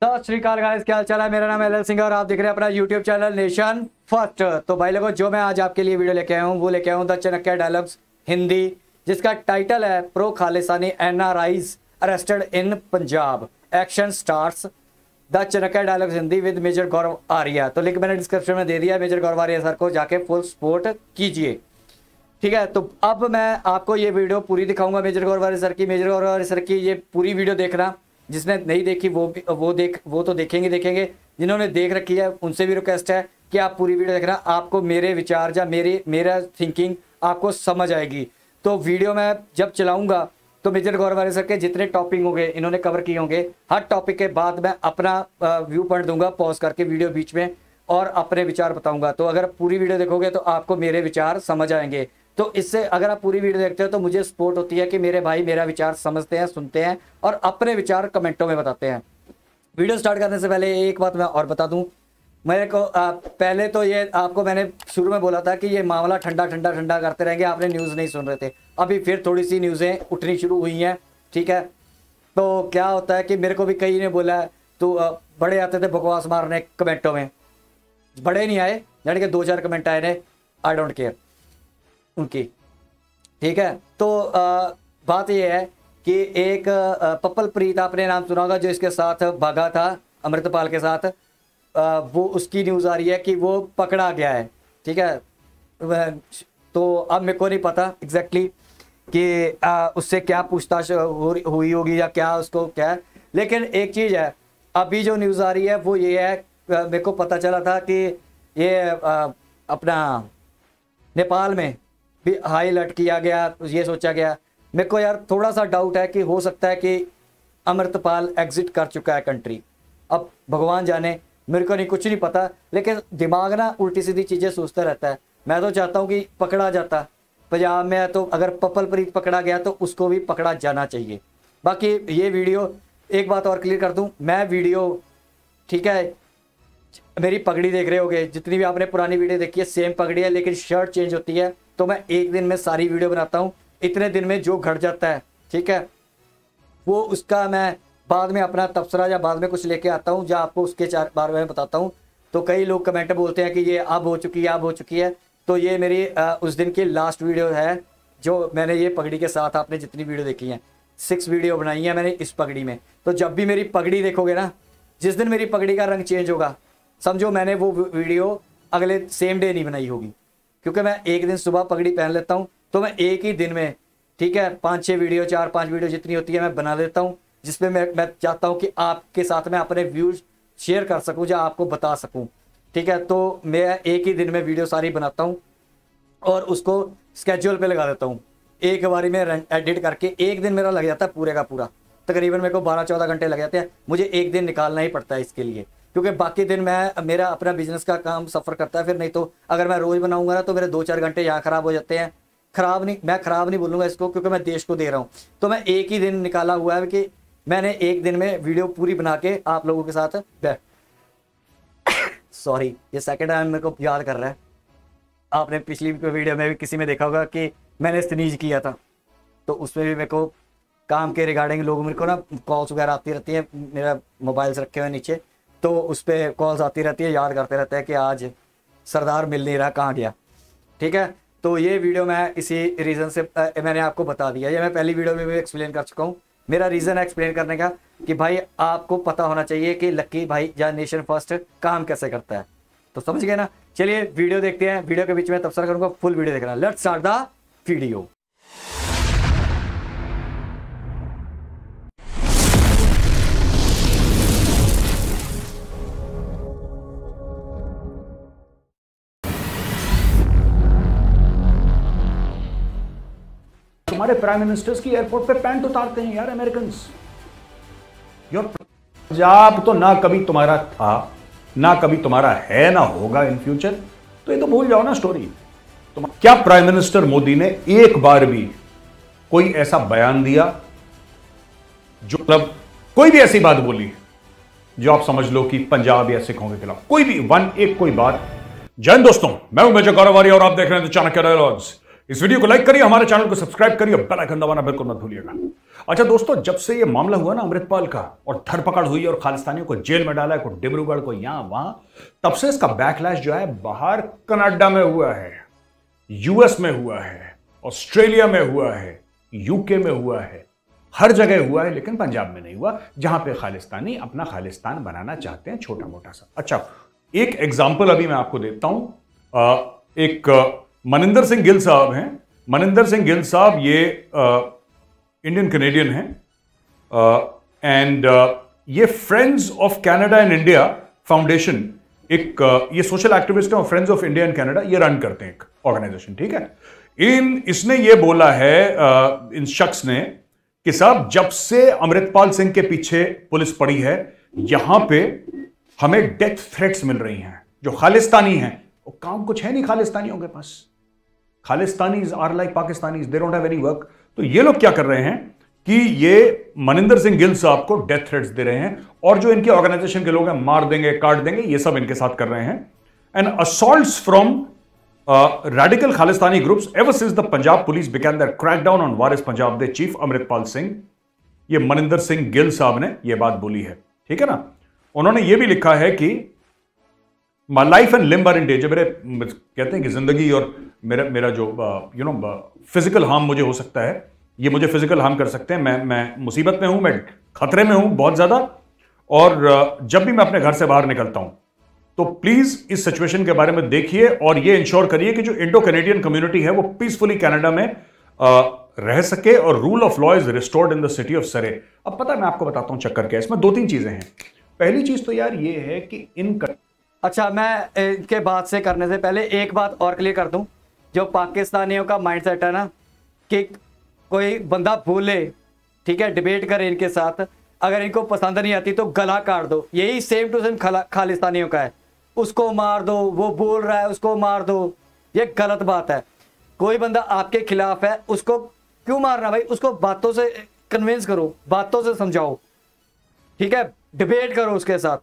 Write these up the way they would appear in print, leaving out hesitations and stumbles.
सत श्रीकाल गाइस, क्या हाल चाल है। मेरा नाम है एल सिंह और आप देख रहे हैं अपना यूट्यूब चैनल नेशन फर्स्ट। तो भाई लोगों, जो मैं आज आपके लिए वीडियो लेके आया हूँ वो लेके आया हूँ द चाणक्य डायलॉग्स हिंदी, जिसका टाइटल है pro Khalistani NRIs arrested in Punjab, action stars. The Chanakya dialogues Hindi with major Gaurav Arya. तो लिंक मैंने डिस्क्रिप्शन में दे दिया, मेजर गौरव आर्या सर को जाके फुल सपोर्ट कीजिए। ठीक है, तो अब मैं आपको ये वीडियो पूरी दिखाऊंगा मेजर गौरव आर्या सर की। मेजर गौरव आर्या सर की ये पूरी वीडियो देखना, जिसने नहीं देखी वो तो देखेंगे। जिन्होंने देख रखी है उनसे भी रिक्वेस्ट है कि आप पूरी वीडियो देखना, आपको मेरे विचार या मेरा थिंकिंग आपको समझ आएगी। तो वीडियो मैं जब चलाऊंगा तो मेजर गौरव आर्या सर के जितने टॉपिक होंगे इन्होंने कवर किए होंगे, हर टॉपिक के बाद मैं अपना व्यू पॉइंट दूंगा पॉज करके वीडियो बीच में और अपने विचार बताऊंगा। तो अगर पूरी वीडियो देखोगे तो आपको मेरे विचार समझ आएंगे। तो इससे अगर आप पूरी वीडियो देखते हो तो मुझे सपोर्ट होती है कि मेरे भाई मेरा विचार समझते हैं, सुनते हैं और अपने विचार कमेंटों में बताते हैं। वीडियो स्टार्ट करने से पहले एक बात मैं और बता दूं, मेरे को पहले तो ये आपको मैंने शुरू में बोला था कि ये मामला ठंडा करते रहेंगे, आपने न्यूज़ नहीं सुन रहे थे। अभी फिर थोड़ी सी न्यूज़ें उठनी शुरू हुई हैं। ठीक है, तो क्या होता है कि मेरे को भी कई ने बोला तो बड़े आते थे बकवास मारने कमेंटों में, बड़े नहीं आए, यानी कि 2-4 कमेंट आए ने, आई डोंट केयर उनकी। ठीक है, तो बात यह है कि एक पप्पल प्रीत आपने नाम सुना होगा, जो इसके साथ भागा था अमृतपाल के साथ। वो उसकी न्यूज़ आ रही है कि वो पकड़ा गया है। ठीक है, तो अब मेरे को नहीं पता एग्जैक्टली कि उससे क्या पूछताछ हुई होगी या क्या उसको क्या है, लेकिन एक चीज़ है, अभी जो न्यूज़ आ रही है वो ये है, मेरे को पता चला था कि ये अपना नेपाल में भी हाई अलर्ट किया गया। ये सोचा गया, मेरे को यार थोड़ा सा डाउट है कि हो सकता है कि अमृतपाल एग्जिट कर चुका है कंट्री। अब भगवान जाने, मेरे को नहीं, कुछ नहीं पता, लेकिन दिमाग ना उल्टी सीधी चीज़ें सोचता रहता है। मैं तो चाहता हूँ कि पकड़ा जाता पंजाब में है, तो अगर पप्पल प्रीत पकड़ा गया तो उसको भी पकड़ा जाना चाहिए। बाकी ये वीडियो, एक बात और क्लियर कर दूँ, मैं वीडियो, ठीक है, मेरी पगड़ी देख रहे होगे, जितनी भी आपने पुरानी वीडियो देखी है सेम पगड़ी है, लेकिन शर्ट चेंज होती है। तो मैं एक दिन में सारी वीडियो बनाता हूँ, इतने दिन में जो घट जाता है, ठीक है, वो उसका मैं बाद में अपना तबसरा या बाद में कुछ लेके आता हूँ, या आपको उसके बारे में बताता हूँ। तो कई लोग कमेंट बोलते हैं कि ये अब हो चुकी है। तो ये मेरी उस दिन की लास्ट वीडियो है जो मैंने ये पगड़ी के साथ, आपने जितनी वीडियो देखी है 6 वीडियो बनाई है मैंने इस पगड़ी में। तो जब भी मेरी पगड़ी देखोगे ना, जिस दिन मेरी पगड़ी का रंग चेंज होगा, समझो मैंने वो वीडियो अगले सेम डे नहीं बनाई होगी, क्योंकि मैं एक दिन सुबह पगड़ी पहन लेता हूँ। तो मैं एक ही दिन में, ठीक है, 5-6 वीडियो, 4-5 वीडियो जितनी होती है मैं बना देता हूँ, जिसमें मैं चाहता हूँ कि आपके साथ में अपने व्यूज शेयर कर सकूँ या आपको बता सकूँ। ठीक है, तो मैं एक ही दिन में वीडियो सारी बनाता हूँ और उसको स्केड्यूल पे लगा देता हूँ। एक बारी में एडिट करके एक दिन मेरा लग जाता है पूरे का पूरा, तकरीबन मेरे को 12-14 घंटे लग जाते हैं। मुझे एक दिन निकालना ही पड़ता है इसके लिए, क्योंकि बाकी दिन मेरा अपना बिजनेस का काम सफ़र करता है। फिर नहीं तो अगर मैं रोज़ बनाऊंगा ना तो मेरे 2-4 घंटे यहाँ ख़राब हो जाते हैं। मैं ख़राब नहीं बोलूँगा इसको, क्योंकि मैं देश को दे रहा हूँ। तो मैं एक ही दिन निकाला हुआ है कि मैंने एक दिन में वीडियो पूरी बना के आप लोगों के साथ सॉरी, ये सेकेंड टाइम मेरे को याद कर रहा है। आपने पिछली वीडियो में भी किसी में देखा होगा कि मैंने स्नीज किया था, तो उसमें भी मेरे को काम के रिगार्डिंग लोग, मेरे को ना कॉल्स वगैरह आती रहती है, मेरा मोबाइल्स रखे हुए नीचे, तो उस पर कॉल्स आती रहती है, याद करते रहते हैं कि आज सरदार मिल नहीं रहा, कहाँ गया। ठीक है, तो ये वीडियो मैं इसी रीज़न से मैंने आपको बता दिया। ये मैं पहली वीडियो में भी एक्सप्लेन कर चुका हूँ। मेरा रीज़न है एक्सप्लेन करने का कि भाई आपको पता होना चाहिए कि लक्की भाई या नेशन फर्स्ट काम कैसे करता है। तो समझ गए ना। चलिए वीडियो देखते हैं। वीडियो के बीच में तबसरा करूँगा, फुल वीडियो देखना। Let's start the video. हमारे प्राइम मिनिस्टर्स की एयरपोर्ट पे पैंट उतारते हैं यार अमेरिकन। पंजाब तो ना कभी तुम्हारा था, ना कभी तुम्हारा है, ना होगा इन फ्यूचर। तो ये तो भूल जाओ ना स्टोरी। क्या प्राइम मिनिस्टर मोदी ने एक बार भी कोई ऐसा बयान दिया, जो मतलब कोई भी ऐसी बात बोली जो आप समझ लो कि पंजाब या सिखों के खिलाफ, कोई भी कोई बात? जय हिंद दोस्तों, मैं हूं मेजर गौरव आर्या और आप देख रहे हैं चाणक्य डायलॉग्स। इस वीडियो को लाइक करिए, हमारे चैनल को सब्सक्राइब करिए, बेल आइकन दबाना बिल्कुल मत भूलिएगा। अच्छा दोस्तों, जब से ये मामला हुआ ना अमृतपाल का, और धरपकड़ हुई और खालिस्तानियों को जेल में डाला है, को डिब्रूगढ़ को यहां वहां, तब से इसका बैकलैश जो है बाहर कनाडा में हुआ है, यूएस में हुआ है, ऑस्ट्रेलिया में हुआ है, यूके में हुआ है, हर जगह हुआ है, लेकिन पंजाब में नहीं हुआ, जहां पे खालिस्तानी अपना खालिस्तान बनाना चाहते हैं, छोटा मोटा सा। अच्छा, एक एग्जाम्पल अभी मैं आपको देता हूं। एक मनिंदर सिंह गिल साहब हैं। मनिंदर सिंह गिल साहब ये इंडियन कैनेडियन हैं, एंड ये friends of Canada and India foundation, एक ये सोशल एक्टिविस्ट हैं और friends of India and Canada ये रन करते हैं एक ऑर्गेनाइजेशन, ठीक है। इसने ये बोला है इन शख्स ने कि साहब, जब से अमृतपाल सिंह के पीछे पुलिस पड़ी है, यहां पे हमें डेथ थ्रेट्स मिल रही हैं। जो खालिस्तानी हैं, वो काम कुछ है नहीं खालिस्तानियों के पास। Khalistanis are like Pakistanis, they don't have any work. तो ये लोग क्या कर रहे हैं कि ये मनिंदर सिंह गिल साहब को डेथ थ्रेट्स दे रहे हैं, और जो इनके ऑर्गेनाइजेशन के लोग हैं, मार देंगे, काट देंगे, ये सब इनके साथ कर रहे हैं। And assaults from radical Khalistani groups ever since the Punjab police began their crackdown on Waris Punjab the chief Amritpal Singh, ये मनिंदर सिंह गिल साहब ने ये बात बोली है, ठीक है ना। उन्होंने ये भी लिखा है कि my life and limb are in danger. मेरे कहते हैं कि जिंदगी और मेरा जो फिजिकल हार्म मुझे हो सकता है, ये मुझे फिजिकल हार्म कर सकते हैं, मैं मुसीबत में हूं, मैं खतरे में हूं बहुत ज्यादा, और जब भी मैं अपने घर से बाहर निकलता हूं तो प्लीज इस सिचुएशन के बारे में देखिए और ये इंश्योर करिए कि जो इंडो कैनेडियन कम्युनिटी है वो पीसफुली कनाडा में रह सके और rule of law is restored in the city of सरे। अब पता है, मैं आपको बताता हूं चक्कर क्या है इसमें। 2-3 चीजें हैं। पहली चीज तो यार ये है कि अच्छा, मैं इनके बात से करने से पहले एक बात और क्लियर कर दूं। जो पाकिस्तानियों का माइंडसेट है ना, कि कोई बंदा बोले, ठीक है, डिबेट करे इनके साथ, अगर इनको पसंद नहीं आती तो गला काट दो, यही सेम टू सेम खालिस्तानियों का है। उसको मार दो, वो बोल रहा है उसको मार दो, ये गलत बात है। कोई बंदा आपके खिलाफ है, उसको क्यों मारना भाई? उसको बातों से कन्विंस करो, बातों से समझाओ, ठीक है, डिबेट करो उसके साथ।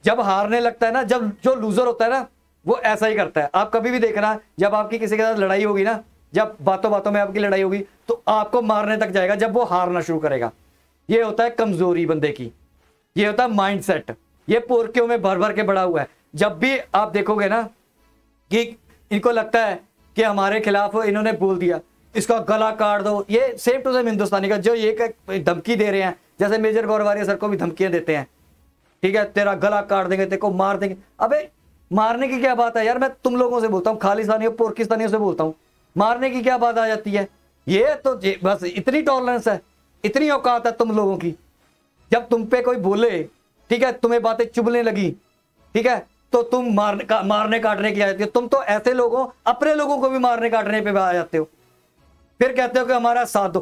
जब हारने लगता है ना, जब जो लूजर होता है ना, वो ऐसा ही करता है। आप कभी भी देखना, जब आपकी किसी के साथ लड़ाई होगी ना, जब बातों बातों में आपकी लड़ाई होगी, तो आपको मारने तक जाएगा जब वो हारना शुरू करेगा। ये होता है कमजोरी बंदे की, ये होता है माइंडसेट। ये पोरकियों में भर भर के बड़ा हुआ है। जब भी आप देखोगे ना कि इनको लगता है कि हमारे खिलाफ इन्होंने बोल दिया, इसका गला काट दो, ये सेम टू सेम हिंदुस्तानी का जो ये धमकी दे रहे हैं, जैसे मेजर गौरवारिया सर को भी धमकियां देते हैं, ठीक है, तेरा गला काट देंगे, तेरे को मार देंगे। अबे मारने की क्या बात है यार? मैं तुम लोगों से बोलता हूँ, खालिस्तानियों पोर्किस्तानियों से बोलता हूँ, मारने की क्या बात आ जाती है? ये तो बस इतनी टॉलरेंस है, इतनी औकात है तुम लोगों की। जब तुम पे कोई बोले, ठीक है, तुम्हें बातें चुभने लगी, ठीक है, तो तुम मारने काटने की आ जाती हो। तुम तो ऐसे लोगों, अपने लोगों को भी मारने काटने पे आ जाते हो, फिर कहते हो कि हमारा साथ दो।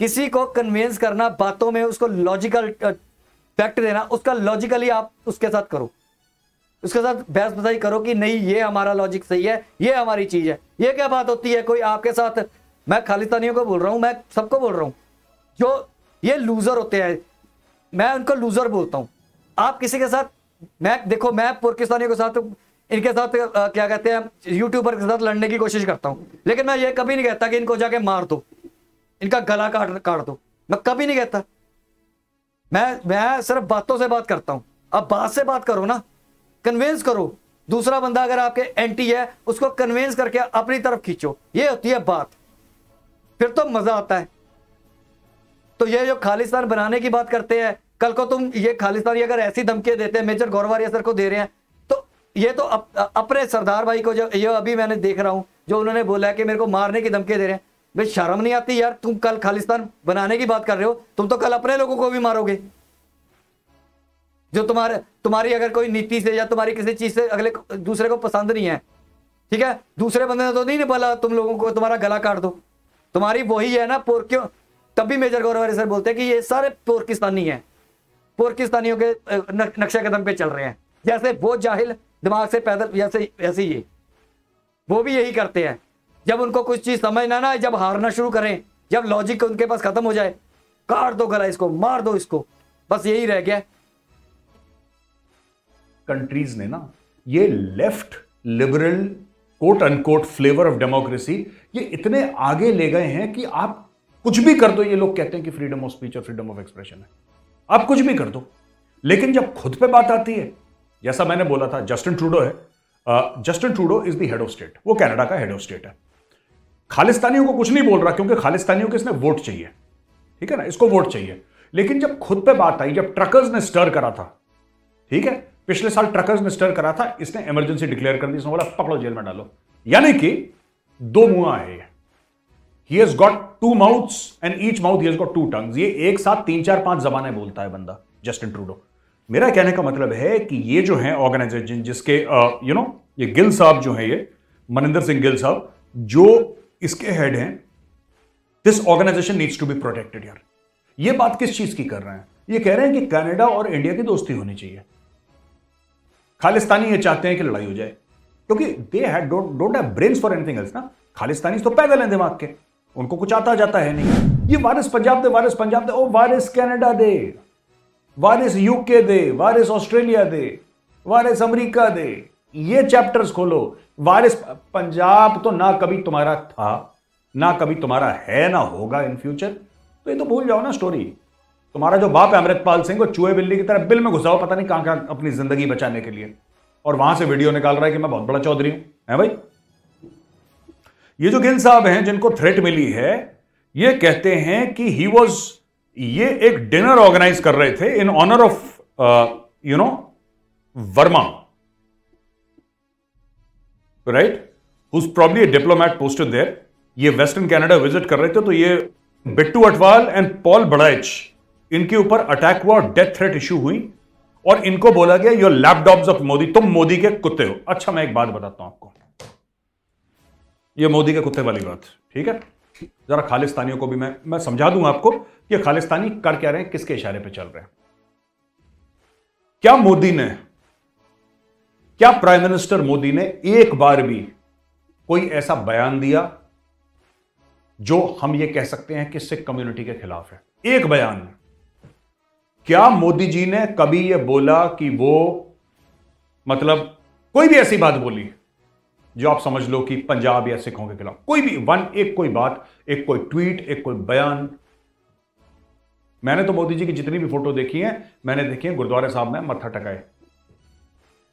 किसी को कन्विंस करना बातों में, उसको लॉजिकल फैक्ट देना, उसका लॉजिकली आप उसके साथ करो, उसके साथ बहस बताई करो कि नहीं ये हमारा लॉजिक सही है, ये हमारी चीज है। ये क्या बात होती है कोई आपके साथ? मैं खालिस्तानियों को बोल रहा हूं, मैं सबको बोल रहा हूं, जो ये लूजर होते हैं, मैं उनको लूजर बोलता हूं। आप किसी के साथ, मैं देखो, मैं पाकिस्तानियों के साथ, इनके साथ क्या कहते हैं, यूट्यूबर के साथ लड़ने की कोशिश करता हूं, लेकिन मैं ये कभी नहीं कहता कि इनको जाके मार दो, इनका गला काट दो, मैं कभी नहीं कहता। मैं सिर्फ बातों से बात करता हूं। अब बात से बात करो ना, कन्विंस करो। दूसरा बंदा अगर आपके एंटी है, उसको कन्विंस करके अपनी तरफ खींचो, ये होती है बात, फिर तो मजा आता है। तो ये जो खालिस्तान बनाने की बात करते हैं, कल को तुम ये खालिस्तानी अगर ऐसी धमकियां देते हैं, मेजर गौरवारिया सर को दे रहे हैं, तो ये तो अपने सरदार भाई को, जो ये अभी मैंने देख रहा हूं, जो उन्होंने बोला है कि मेरे को मारने की धमकियां दे रहे हैं, भाई शर्म नहीं आती यार? तुम कल खालिस्तान बनाने की बात कर रहे हो, तुम तो कल अपने लोगों को भी मारोगे। जो तुम्हारी अगर कोई नीति से या तुम्हारी किसी चीज से अगले दूसरे को पसंद नहीं है, ठीक है, दूसरे बंदे ने तो नहीं बोला तुम लोगों को तुम्हारा गला काट दो, तुम्हारी वही है ना पोरकियों। तभी मेजर गौरवारिया सर बोलते हैं कि ये सारे पोरकिस्तानी हैं, पोरकिस्तानियों के नक्शे कदम पे चल रहे हैं। जैसे वो जाहिल दिमाग से पैदल, ऐसे ये वो भी यही करते हैं। जब उनको कुछ चीज समझ ना आए, जब हारना शुरू करें, जब लॉजिक उनके पास खत्म हो जाए, काट दो गला इसको, मार दो इसको, बस यही रह गया। कंट्रीज ने ना ये left liberal quote unquote flavour of democracy ये इतने आगे ले गए हैं कि आप कुछ भी कर दो, ये लोग कहते हैं कि फ्रीडम ऑफ स्पीच और फ्रीडम ऑफ एक्सप्रेशन है। आप कुछ भी कर दो, लेकिन जब खुद पे बात आती है, जैसा मैंने बोला था, जस्टिन ट्रूडो है, Justin Trudeau is the head of state, वो कनाडा का हेड ऑफ स्टेट है। खालिस्तानियों को कुछ नहीं बोल रहा, क्योंकि खालिस्तानियों को इसने वोट चाहिए, ठीक है ना, इसको वोट चाहिए। लेकिन जब खुद पे बात आई, जब ट्रकर्स ने स्टर करा था, ठीक है, पिछले साल ट्रकर्स ने स्टर करा था, इसने इमरजेंसी डिक्लेयर कर दी, इसने बोला पकड़ो जेल में डालो। यानी कि दो मुंह है, he has got two mouths and each mouth he has got two tongues। ये एक साथ 3 4 5 जबानें बोलता है बंदा, जस्टिन ट्रूडो। मेरा कहने का मतलब है कि ये जो है ऑर्गेनाइजेशन, जिसके ये गिल साहब जो है, ये मनिंदर सिंह गिल साहब जो इसके हेड हैं, this organization needs to be protected. यार ये बात किस चीज की कर रहे हैं? ये कह रहे हैं कि कनाडा और इंडिया की दोस्ती होनी चाहिए। खालिस्तानी ये चाहते हैं कि लड़ाई हो जाए, क्योंकि दे don't have brains for anything else ना। खालिस्तानी तो पैदल हैं दिमाग के, उनको कुछ आता जाता है नहीं। ये वारिस पंजाब दे, वारिस पंजाब दे, ओ वारिस कनाडा दे, वारिस यूके दे, वारिस ऑस्ट्रेलिया दे, वारिस अमेरिका दे, ये चैप्टर्स खोलो। वारिस पंजाब तो ना कभी तुम्हारा था, ना कभी तुम्हारा है, ना होगा इन फ्यूचर। तो ये तो भूल जाओ ना स्टोरी। तुम्हारा जो बाप है अमृतपाल सिंह, वो चूहे बिल्ली की तरह बिल में घुसा हो, पता नहीं कहां कहां अपनी जिंदगी बचाने के लिए, और वहां से वीडियो निकाल रहा है कि मैं बहुत बड़ा चौधरी हूं, है भाई। ये जो गिल साहब हैं जिनको थ्रेट मिली है, ये कहते हैं कि ये एक डिनर ऑर्गेनाइज कर रहे थे in honour of Verma, right, who's probably a diplomat posted there. ये वेस्टर्न कनाडा विजिट कर रहे थे, तो ये बिट्टू अटवाल एंड पॉल बड़ाइच, इनके ऊपर अटैक हुआ, डेथ थ्रेट इश्यू हुई, और इनको बोला गया योर लैपटॉप्स ऑफ मोदी, तुम मोदी के कुत्ते हो। अच्छा, मैं एक बात बताता हूं आपको, ये मोदी के कुत्ते वाली बात, ठीक है, जरा खालिस्तानियों को भी मैं समझा दूंगा आपको कि खालिस्तानी कर क्या रहे हैं, किसके इशारे पे चल रहे हैं। क्या प्राइम मिनिस्टर मोदी ने एक बार भी कोई ऐसा बयान दिया जो हम ये कह सकते हैं कि सिख कम्युनिटी के खिलाफ है? एक बयान। क्या मोदी जी ने कभी यह बोला कि वो, मतलब कोई भी ऐसी बात बोली जो आप समझ लो कि पंजाब या सिखों के खिलाफ? कोई भी एक कोई बात, एक कोई ट्वीट, एक कोई बयान? मैंने तो मोदी जी की जितनी भी फोटो देखी है, मैंने देखी है गुरुद्वारे साहब में मत्था टकाए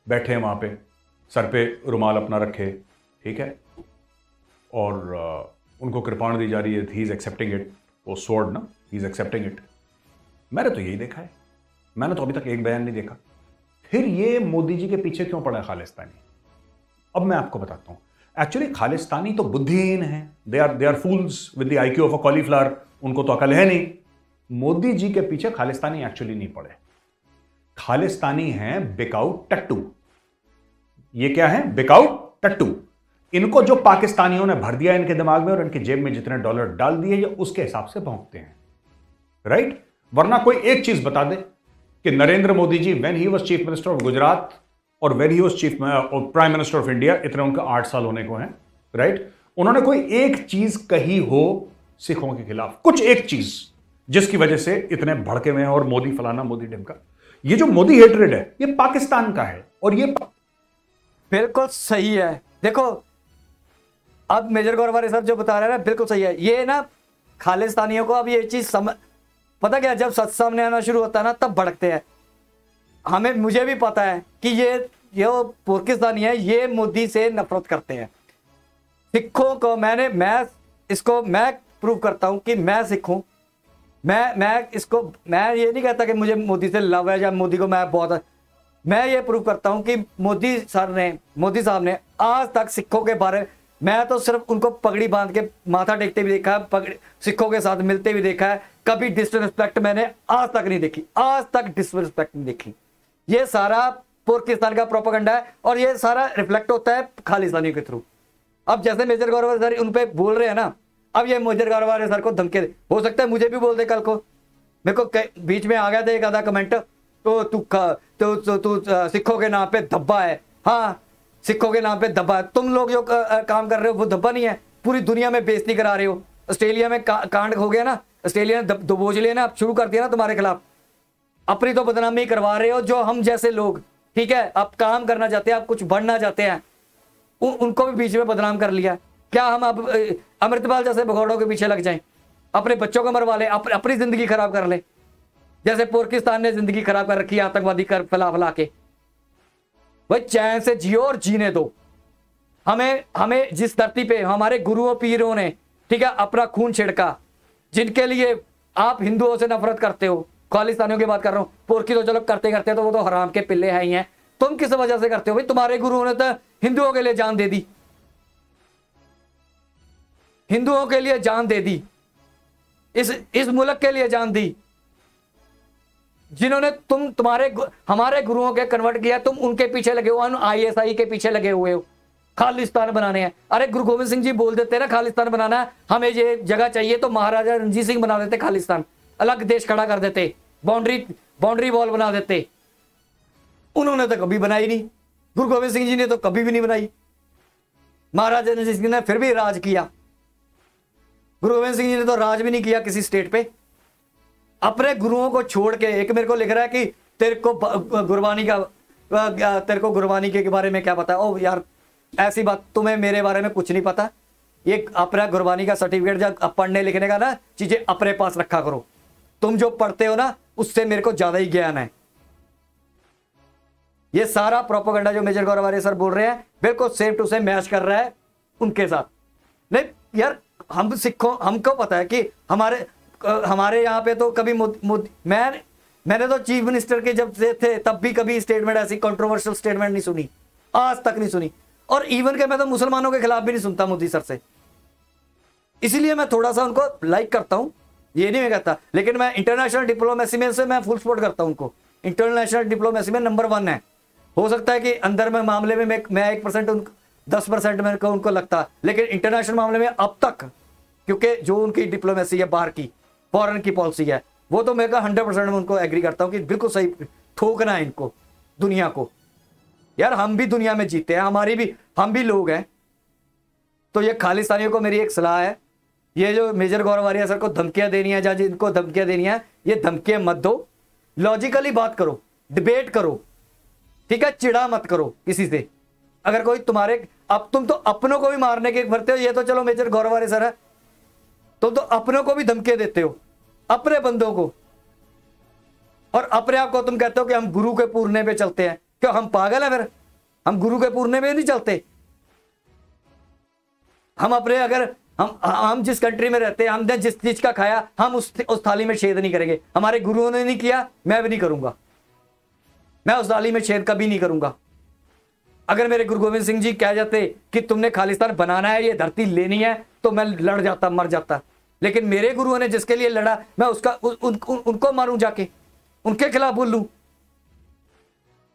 बैठे हैं, वहां पे सर पे रुमाल अपना रखे, ठीक है, और उनको कृपाण दी जा रही है, ही इज एक्सेप्टिंग इट, वो स्वॉर्ड ना, ही इज एक्सेप्टिंग इट। मैंने तो यही देखा है, मैंने तो अभी तक एक बयान नहीं देखा। फिर ये मोदी जी के पीछे क्यों पड़ा है खालिस्तानी? अब मैं आपको बताता हूं। एक्चुअली खालिस्तानी तो बुद्धिहीन है, they are fools with the IQ of a cauliflower, उनको तो अकल है नहीं। मोदी जी के पीछे खालिस्तानी एक्चुअली नहीं पड़े, खालिस्तानी हैं बिकाऊ टट्टू। ये क्या है? बिकाऊ टट्टू। इनको जो पाकिस्तानियों ने भर दिया इनके दिमाग में, और इनके जेब में जितने डॉलर डाल दिए, ये उसके हिसाब से भौंकते हैं, राइट? वरना कोई एक चीज बता दे कि Narendra Modi ji when he was chief minister of Gujarat और when he was chief prime minister of India, इतने उनका 8 साल होने को हैं, राइट, उन्होंने कोई एक चीज कही हो सिखों के खिलाफ, कुछ एक चीज जिसकी वजह से इतने भड़के हुए हैं और मोदी फलाना मोदी ढिमका? ये जो मोदी हेट्रेड है ये पाकिस्तान का है, और ये बिल्कुल सही है। देखो अब मेजर गौरवारी साहब जो बता रहे हैं ना, बिल्कुल सही है। ये ना खालिस्तानियों को अब ये चीज पता क्या, जब सच सामने आना शुरू होता है ना, तब भड़कते हैं। मुझे भी पता है कि ये पाकिस्तानी है, ये मोदी से नफरत करते हैं। सिखों को मैं प्रूव करता हूं कि मैं सिख हूं। मैं ये नहीं कहता कि मुझे मोदी से लव है या मोदी को मैं ये प्रूव करता हूं कि मोदी साहब ने आज तक सिखों के बारे, मैं तो सिर्फ उनको पगड़ी बांध के माथा टेकते भी देखा है, सिखों के साथ मिलते भी देखा है, कभी डिसरिस्पेक्ट मैंने आज तक नहीं देखी, आज तक डिसरिस्पेक्ट नहीं देखी। ये सारा पाकिस्तान का प्रोपेगेंडा है, और ये सारा रिफ्लेक्ट होता है खालिस्तानियों के थ्रू। अब जैसे मेजर गौरव सर उन पे बोल रहे हैं ना, अब ये मेजर गौरव सर को धमके दे, हो सकता है मुझे भी बोल दे कल को। मेरे को बीच में आ गया था एक आधा कमेंट, तो तू सिखों के नाम पे धब्बा है। हाँ, सिखों के नाम पे धब्बा है। तुम लोग जो काम कर रहे हो वो धब्बा नहीं है, पूरी दुनिया में बेइज्जती करा रहे हो। ऑस्ट्रेलिया में कांड हो गया ना, ऑस्ट्रेलिया ने दबोच लिया ना, शुरू कर दिया ना तुम्हारे खिलाफ, अपनी तो बदनामी करवा रहे हो। जो हम जैसे लोग, ठीक है, आप काम करना चाहते हैं, आप कुछ बढ़ना चाहते हैं, उनको भी बीच में बदनाम कर लिया। क्या हम अब अमृतपाल जैसे भगौड़ों के पीछे लग जाएं? अपने बच्चों को मरवा ले, अपनी जिंदगी खराब कर ले, जैसे पाकिस्तान ने जिंदगी खराब कर रखी है आतंकवादी कर फैला फैला के। भाई चैन से जियो और जीने दो। हमें जिस धरती पे हमारे गुरुओं पीरों ने, ठीक है, अपना खून छिड़का, जिनके लिए आप हिंदुओं से नफरत करते हो, खालिस्तानियों की बात कर रहा हूं, पुरखी तो चलो करते करते तो वो तो हराम के पिल्ले हैं ही हैं, तुम किस वजह से करते हो भाई? तुम्हारे गुरुओं ने तो हिंदुओं के लिए जान दे दी, हिंदुओं के लिए जान दे दी, इस मुल्क के लिए जान दी। जिन्होंने हमारे गुरुओं के कन्वर्ट किया, तुम उनके पीछे लगे हो, ISI के पीछे लगे हुए हो, खालिस्तान बनाने हैं। अरे गुरु गोविंद सिंह जी बोल देते ना खालिस्तान बनाना है, हमें ये जगह चाहिए, तो महाराजा रणजीत सिंह बना देते खालिस्तान, अलग देश खड़ा कर देते, बाउंड्री वॉल बना देते। उन्होंने तो कभी बनाई नहीं, गुरु गोविंद सिंह जी ने तो कभी भी नहीं बनाई। महाराजा रणजीत सिंह ने फिर भी राज किया, गुरु गोविंद सिंह जी ने तो राज भी नहीं किया किसी स्टेट पे। अपने गुरुओं को छोड़ के एक मेरे को लिख रहा है कि तेरे को गुरबानी के बारे में क्या पता है? ओ यार ऐसी बात, तुम्हें मेरे बारे में कुछ नहीं पता। ये अपना गुरबानी का सर्टिफिकेट जब पढ़ने लिखने का ना चीजें अपने पास रखा करो। तुम जो पढ़ते हो ना उससे मेरे को ज्यादा ही ज्ञान है। ये सारा प्रोपेगेंडा जो मेजर गौरव आर्य सर बोल रहे हैं बिल्कुल सेम टू सेम मैच कर रहा है उनके साथ। नहीं यार, हम सिखों, हमको पता है कि हमारे यहाँ पे तो कभी मैंने तो चीफ मिनिस्टर के जब से थे तब भी कभी स्टेटमेंट, ऐसी कंट्रोवर्शियल स्टेटमेंट नहीं सुनी, आज तक नहीं सुनी। और इवन के मैं तो मुसलमानों के खिलाफ भी नहीं सुनता मोदी सर से, इसीलिए मैं थोड़ा सा उनको लाइक करता हूं, ये नहीं मैं कहता, लेकिन मैं इंटरनेशनल डिप्लोमेसी में से मैं फुल सपोर्ट करता हूं उनको। इंटरनेशनल डिप्लोमेसी में नंबर 1 है। हो सकता है कि अंदर में मामले में मैं 1% 10% मेरे को उनको लगता, लेकिन इंटरनेशनल मामले में अब तक, क्योंकि जो उनकी डिप्लोमेसी है बाहर की, फॉरेन की पॉलिसी है, वो तो मैं 100% में उनको एग्री करता हूं कि बिल्कुल सही ठोकना है इनको, दुनिया को। यार हम भी दुनिया में जीते हैं, हम भी लोग हैं। तो ये खालिस्तानियों को मेरी एक सलाह है, ये जो मेजर गौरव आर्य सर को धमकियां देनी है, जहाँ जिनको धमकियां देनी है, ये धमकियां मत दो, लॉजिकली बात करो, डिबेट करो, ठीक है, चिढ़ा मत करो किसी से। अगर कोई तुम तो अपनों को भी मारने के भरते हो, ये तो चलो मेजर गौरव आर्य सर है, तुम तो अपनों को भी धमकियां देते हो, अपने बंदों को, और अपने आप को तुम कहते हो कि हम गुरु के पूरने पे चलते हैं। क्यों हम पागल हैं? फिर हम गुरु के पूरने पे नहीं चलते। हम अपने, अगर हम जिस कंट्री में रहते हैं, हमने जिस चीज का खाया, हम उस थाली में छेद नहीं करेंगे। हमारे गुरुओं ने नहीं किया, मैं भी नहीं करूंगा, मैं उस थाली में छेद कभी नहीं करूंगा। अगर मेरे गुरु गोविंद सिंह जी कह जाते कि तुमने खालिस्तान बनाना है, ये धरती लेनी है, तो मैं लड़ जाता, मर जाता। लेकिन मेरे गुरुओं ने जिसके लिए लड़ा, मैं उनको मारूं जाके, उनके खिलाफ बोल लूं।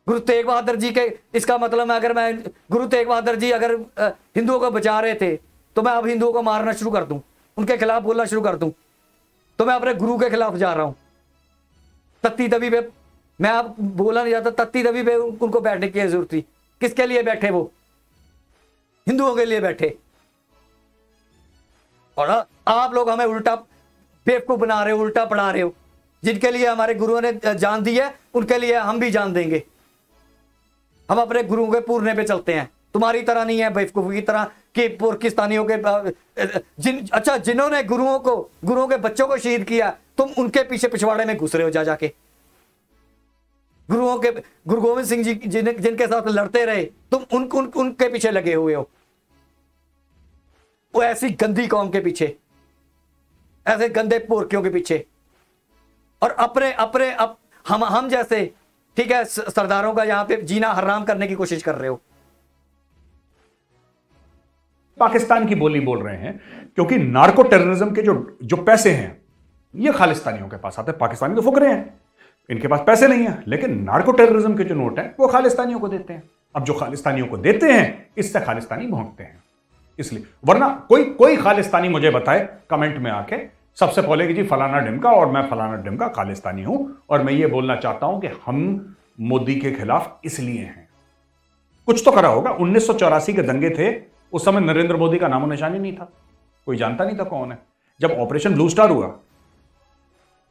गुरु तेग बहादुर जी के, इसका मतलब अगर मैं गुरु तेग बहादुर जी अगर हिंदुओं को बचा रहे थे, तो मैं अब हिंदुओं को मारना शुरू कर दूं, उनके खिलाफ बोलना शुरू कर दूं, तो मैं अपने गुरु के खिलाफ जा रहा हूं। तत्ती तभी पे मैं अब बोला नहीं जाता, तत्ती तभी पे उनको बैठने की जरूरत थी। किसके लिए बैठे? वो हिंदुओं के लिए बैठे। और आप लोग हमें उल्टा बेवकूफ बना रहे हो, उल्टा पढ़ा रहे हो। जिनके लिए हमारे गुरुओं ने जान दी है, उनके लिए हम भी जान देंगे। हम अपने गुरुओं के पूरने पे चलते हैं, तुम्हारी तरह नहीं है बेवकूफी की तरह कि पाकिस्तानियों के जिन्होंने गुरुओं के बच्चों को शहीद किया, तुम उनके पीछे पिछवाड़े में घुस रहे हो जाके। गुरु गोविंद सिंह जी जिनके साथ लड़ते रहे, तुम उनके पीछे लगे हुए हो, वो ऐसी गंदी कौम के पीछे, ऐसे गंदे पोरकियों के पीछे। और हम जैसे, ठीक है, सरदारों का यहां पे जीना हराम करने की कोशिश कर रहे हो। पाकिस्तान की बोली बोल रहे हैं, क्योंकि नार्को टेररिज्म के जो पैसे हैं ये खालिस्तानियों के पास आते हैं। पाकिस्तानी तो फुकरे हैं, इनके पास पैसे नहीं है, लेकिन नार्को टेररिज्म के जो नोट हैं वो खालिस्तानियों को देते हैं। अब जो खालिस्तानियों को देते हैं, इससे खालिस्तानी भौंकते हैं। इसलिए, वरना कोई खालिस्तानी मुझे बताए कमेंट में आके सबसे पहले कि जी फलाना ढिमका और मैं फलाना ढिमका खालिस्तानी हूं, और मैं ये बोलना चाहता हूं कि हम मोदी के खिलाफ इसलिए हैं। कुछ तो करा होगा। 1984 के दंगे थे, उस समय नरेंद्र मोदी का नामो निशानी नहीं था, कोई जानता नहीं था कौन है। जब ऑपरेशन ब्लू स्टार हुआ,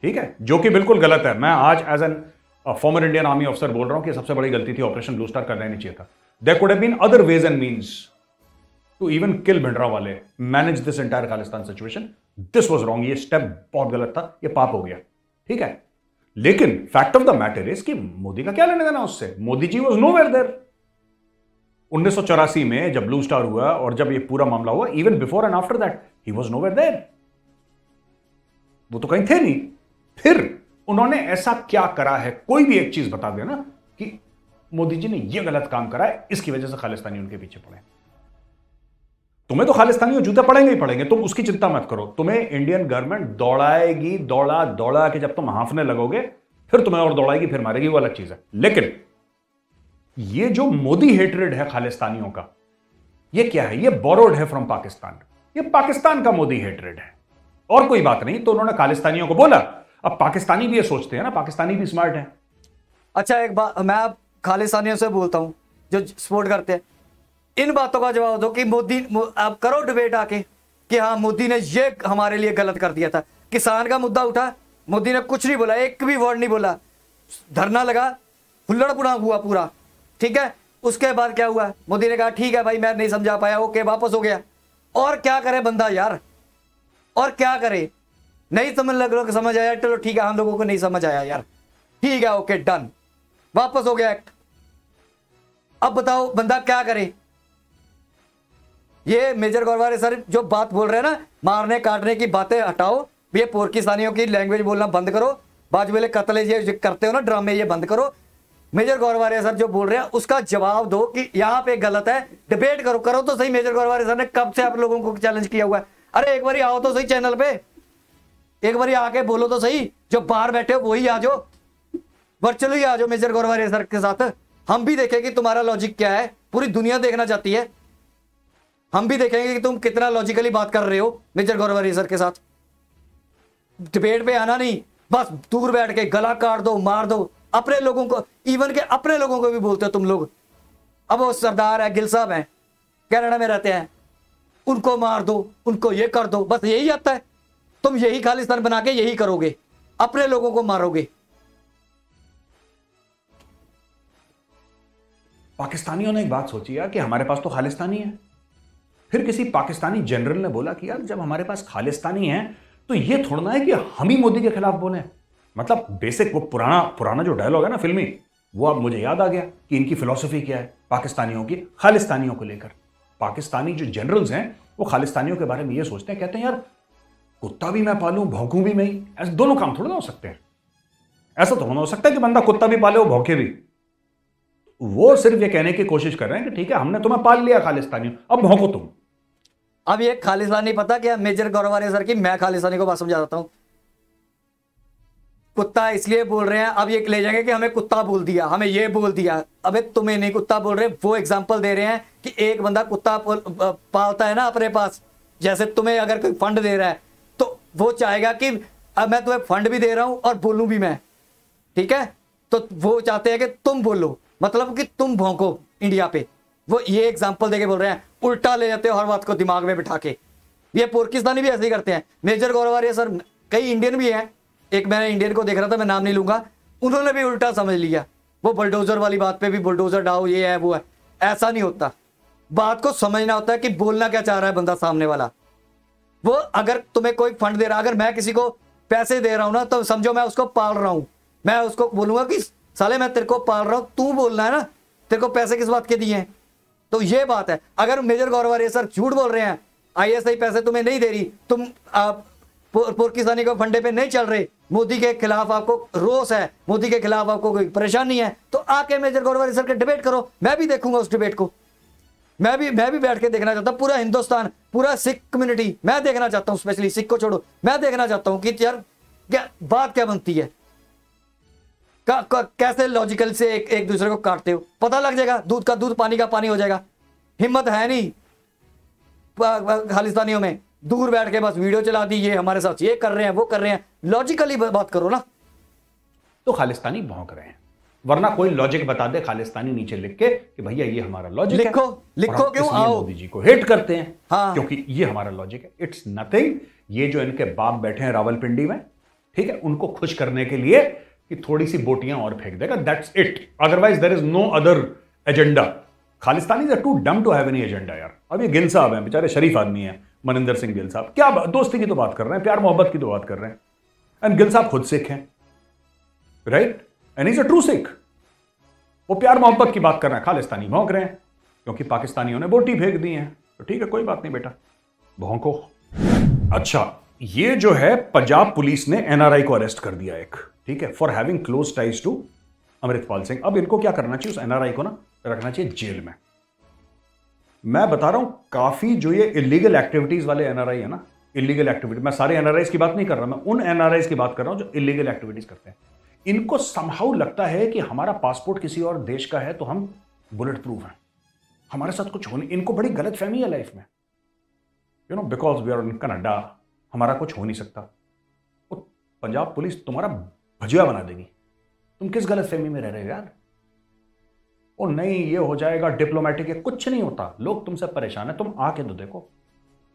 ठीक है, जो कि बिल्कुल गलत है, मैं आज as an former Indian army officer बोल रहा हूं कि सबसे बड़ी गलती थी, ऑपरेशन ब्लू स्टार करना ही नहीं चाहिए था। There could have been other ways and means to even kill Bhindranwale, manage this entire Khalistan situation, this was wrong, ये स्टेप बहुत गलत था, ये पाप हो गया, ठीक है। लेकिन fact of the matter is कि मोदी का क्या लेने देना उससे? Modi ji was nowhere there. 1984 में जब ब्लू स्टार हुआ और जब ये पूरा मामला हुआ, even before and after that he was nowhere there, वो तो कहीं थे नहीं। फिर उन्होंने ऐसा क्या करा है, कोई भी एक चीज बता देना कि मोदी जी ने यह गलत काम करा है, इसकी वजह से खालिस्तानी उनके पीछे पड़े। तुम्हें तो खालिस्तानी जूते पड़ेंगे ही पड़ेंगे, तुम उसकी चिंता मत करो। तुम्हें इंडियन गवर्नमेंट दौड़ाएगी, दौड़ा दौड़ा के जब तुम हांफने लगोगे फिर तुम्हें और दौड़ाएगी, फिर मारेगी, वो अलग चीज है। लेकिन ये जो मोदी हेट्रेड है खालिस्तानियों का, ये क्या है? ये बोरोड है फ्रॉम पाकिस्तान। ये पाकिस्तान का मोदी हेट्रेड है और कोई बात नहीं। तो उन्होंने खालिस्तानियों को बोला। अब पाकिस्तानी भी ये सोचते हैं ना, पाकिस्तानी भी स्मार्ट है। अच्छा, एक बात मैं अब खालिस्तानियों से बोलता हूं जो सपोर्ट करते हैं, इन बातों का जवाब दो कि मोदी, आप करो डिबेट आके कि हाँ मोदी ने ये हमारे लिए गलत कर दिया था। किसान का मुद्दा उठा, मोदी ने कुछ नहीं बोला, एक भी वर्ड नहीं बोला, धरना लगा, हुल्लड़पुड़ा हुआ पूरा, ठीक है। उसके बाद क्या हुआ? मोदी ने कहा ठीक है भाई मैं नहीं समझा पाया, ओके, वापस हो गया। और क्या करे बंदा यार, और क्या करे? नहीं समझ आया, चलो ठीक है, हम लोगों को नहीं समझ आया यार, ठीक है, ओके, डन, वापस हो गया एक्ट। अब बताओ बंदा क्या करे? ये मेजर गौरवारे सर जो बात बोल रहे हैं ना, मारने काटने की बातें हटाओ, ये पाकिस्तानियों की लैंग्वेज बोलना बंद करो, बाजू वाले कत्ल ये करते हो ना ड्रामे, ये बंद करो। मेजर गौरवारे सर जो बोल रहे हैं उसका जवाब दो कि यहां पे गलत है, डिबेट करो तो सही। मेजर गौरवारे सर ने कब से आप लोगों को चैलेंज किया हुआ है? अरे एक बार आओ तो सही चैनल पे, एक बार आके बोलो तो सही। जो बाहर बैठे हो वही आ जाओ, वर्चुअली आ जाओ मेजर गौरवारे सर के साथ, हम भी देखें कि तुम्हारा लॉजिक क्या है। पूरी दुनिया देखना चाहती है, हम भी देखेंगे कि तुम कितना लॉजिकली बात कर रहे हो मेजर गौरवारी सर के साथ। डिबेट पे आना नहीं, बस दूर बैठ के गला काट दो, मार दो अपने लोगों को, इवन के अपने लोगों को भी बोलते हो तुम लोग। अब वो सरदार है, गिल साहब हैं, कनाडा में रहते हैं, उनको मार दो, उनको ये कर दो, बस यही आता है। तुम यही खालिस्तान बना के यही करोगे, अपने लोगों को मारोगे। पाकिस्तानियों ने एक बात सोची यार कि हमारे पास तो खालिस्तानी है। फिर किसी पाकिस्तानी जनरल ने बोला कि यार जब हमारे पास खालिस्तानी है तो ये थोड़ा है कि हम ही मोदी के खिलाफ बोले। मतलब बेसिक वो पुराना जो डायलॉग है ना फिल्मी, वो अब मुझे याद आ गया कि इनकी फिलॉसफी क्या है पाकिस्तानियों की, खालिस्तानियों को लेकर। पाकिस्तानी जो जनरल्स हैं वो खालिस्तानियों के बारे में ये सोचते हैं, कहते हैं यार कुत्ता भी मैं पालूं, भौंकूं भी मैं ही। ऐसे दोनों काम थोड़ा ना हो सकते हैं। ऐसा थोड़ा ना हो सकता है कि बंदा कुत्ता भी पाले, वो भौंके भी। वो सिर्फ ये कहने की कोशिश कर रहे हैं कि ठीक है हमने तुम्हें पाल लिया खालिस्तानी, अब भौंको तुम। अब ये खालिस्तानी पता क्या मेजर गौरवारे सर की, मैं खालिस्तानी को बात समझा देता हूं। कुत्ता इसलिए बोल रहे हैं, अब ये ले जाएंगे कि हमें कुत्ता बोल दिया, हमें ये बोल दिया। अबे तुम्हें नहीं कुत्ता बोल रहे, वो एग्जांपल दे रहे हैं कि एक बंदा कुत्ता पालता है ना अपने पास, जैसे तुम्हें अगर कोई फंड दे रहा है तो वो चाहेगा कि अब मैं तुम्हें फंड भी दे रहा हूं और बोलूं भी मैं, ठीक है। तो वो चाहते हैं कि तुम बोलो, मतलब कि तुम भौंको इंडिया पे। वो ये एग्जांपल देके बोल रहे हैं, उल्टा ले जाते हो हर बात को दिमाग में बिठा के। ये पाकिस्तानी भी ऐसे ही करते हैं। मेजर गौरवारे सर, कई इंडियन भी हैं, एक मैंने इंडियन को देख रहा था, मैं नाम नहीं लूंगा, उन्होंने भी उल्टा समझ लिया। वो बुलडोजर वाली बात पे भी बुलडोजर डाओ, ये है वो है, ऐसा नहीं होता। बात को समझना होता है कि बोलना क्या चाह रहा है बंदा सामने वाला। वो अगर तुम्हें कोई फंड दे रहा, अगर मैं किसी को पैसे दे रहा हूं ना, तो समझो मैं उसको पाल रहा हूं। मैं उसको बोलूंगा कि साले मैं तेरे को पाल रहा हूं, तू बोलना है ना, तेरे को पैसे किस बात के दिए हैं। तो ये बात है। अगर मेजर गौरवारे सर झूठ बोल रहे हैं, आईएसआई पैसे तुम्हें नहीं दे रही, तुम पाकिस्तानी को फंडे पे नहीं चल रहे, मोदी के खिलाफ आपको रोष है, मोदी के खिलाफ आपको कोई परेशानी है, तो आके मेजर गौरवारे सर के डिबेट करो। मैं भी देखूंगा उस डिबेट को, मैं भी बैठ के देखना चाहता हूं। पूरा हिंदुस्तान, पूरा सिख कम्युनिटी मैं देखना चाहता हूं, स्पेशली सिख को छोड़ो, मैं देखना चाहता हूं कि यार क्या बात क्या बनती है, कैसे लॉजिकल से एक दूसरे को काटते हो। पता लग जाएगा, दूध का दूध पानी का पानी हो जाएगा। हिम्मत है नहीं खालिस्तानियों में, दूर बैठ के बस वीडियो चला दी, ये हमारे साथ ये कर रहे हैं, वो कर रहे हैं। लॉजिकली बात करो ना। तो खालिस्तानी भौंक रहे हैं, वरना कोई लॉजिक बता दे खालिस्तानी नीचे लिख के कि भैया ये हमारा लॉजिक है। लिखो क्यों, आओ मोदी जी को हेट करते हैं। हाँ। क्योंकि ये हमारा लॉजिक है। It's nothing. ये जो इनके बाप बैठे हैं रावलपिंडी में, ठीक है, उनको खुश करने के लिए कि थोड़ी सी बोटियां और फेंक देगा, that's it. Otherwise there is no other agenda. Khalistani are too dumb to have any agenda यार। अब ये गिल साहब हैं, बेचारे शरीफ आदमी हैं, मनिंदर सिंह गिल साहब, क्या दोस्ती की तो बात कर रहे हैं, प्यार मोहब्बत की तो बात कर रहे हैं। एंड गिल साहब खुद सिख हैं, right, and is a true Sikh. वो प्यार मोहब्बत की बात कर रहे हैं, खालिस्तानी भौंक रहे हैं क्योंकि पाकिस्तानियों ने बोटी फेंक दी है। तो ठीक है, कोई बात नहीं बेटा, भौंको। अच्छा, ये जो है पंजाब पुलिस ने एनआरआई को अरेस्ट कर दिया एक, ठीक है, for having close ties to Amritpal Singh. अब इनको क्या करना चाहिए, उस एनआरआई को ना रखना चाहिए जेल में। मैं बता रहा हूं, काफी जो ये इलीगल एक्टिविटीज वाले एनआरआई है ना, इलीगल एक्टिविटी, मैं सारे एनआरआईज की बात नहीं कर रहा, मैं उन एनआरआईज की बात कर रहा हूं जो इलीगल एक्टिविटीज करते हैं। इनको समहाउ लगता है कि हमारा पासपोर्ट किसी और देश का है तो हम बुलेट प्रूफ हैं, हमारे साथ कुछ होने, इनको बड़ी गलत फहमी है लाइफ में, you know, because we are in Canada, हमारा कुछ हो नहीं सकता। वो पंजाब पुलिस तुम्हारा भजिया बना देगी। तुम किस गलत फहमी में रह रहे हो यार? ओ नहीं, ये हो जाएगा डिप्लोमेटिक, है कुछ नहीं होता, लोग तुमसे परेशान है, तुम आके तो देखो।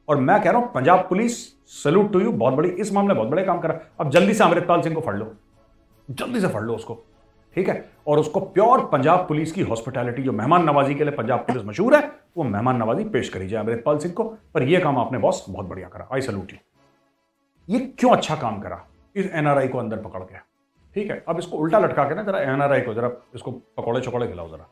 और मैं कह रहा हूं Punjab police, salute to you, बहुत बड़ी, इस मामले बहुत बड़े काम करा। अब जल्दी से अमृतपाल सिंह को फड़ लो, जल्दी से फड़ लो उसको, ठीक है, और उसको प्योर पंजाब पुलिस की हॉस्पिटैलिटी, जो मेहमान नवाजी के लिए पंजाब पुलिस मशहूर है, वो मेहमान नवाजी पेश करी जाए अमृतपाल सिंह को। पर यह काम आपने बॉस बहुत बढ़िया करा, आई सैल्यूट यू। ये क्यों अच्छा काम करा, इस एनआरआई को अंदर पकड़ के, ठीक है। अब इसको उल्टा लटका के ना जरा एनआरआई को जरा इसको पकौड़े चकौड़े खिलाओ जरा।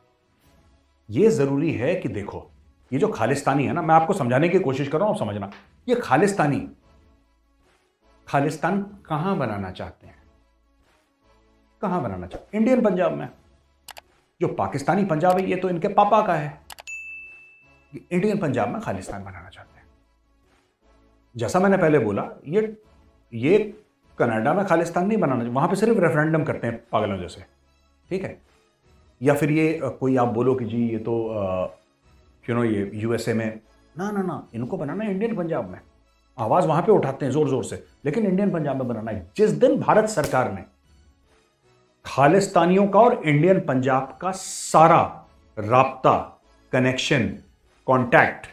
ये जरूरी है कि देखो, ये जो खालिस्तानी है ना, मैं आपको समझाने की कोशिश कर रहा हूं, समझना, ये खालिस्तानी, खालिस्तान कहां बनाना चाहते हैं, कहां बनाना चाहते हैं? इंडियन पंजाब में। जो पाकिस्तानी पंजाब है ये तो इनके पापा का है, इंडियन पंजाब में खालिस्तान बनाना चाहते हैं। जैसा मैंने पहले बोला, ये कनाडा में खालिस्तान नहीं बनाना, वहां पे सिर्फ रेफरेंडम करते हैं पागलों जैसे, ठीक है। या फिर ये कोई आप बोलो कि जी ये तो यू नो ये यूएसए में, ना ना ना, इनको बनाना है इंडियन पंजाब में। आवाज वहां पे उठाते हैं जोर जोर से, लेकिन इंडियन पंजाब में बनाना है। जिस दिन भारत सरकार ने खालिस्तानियों का और इंडियन पंजाब का सारा राब्ता, कनेक्शन, कॉन्टैक्ट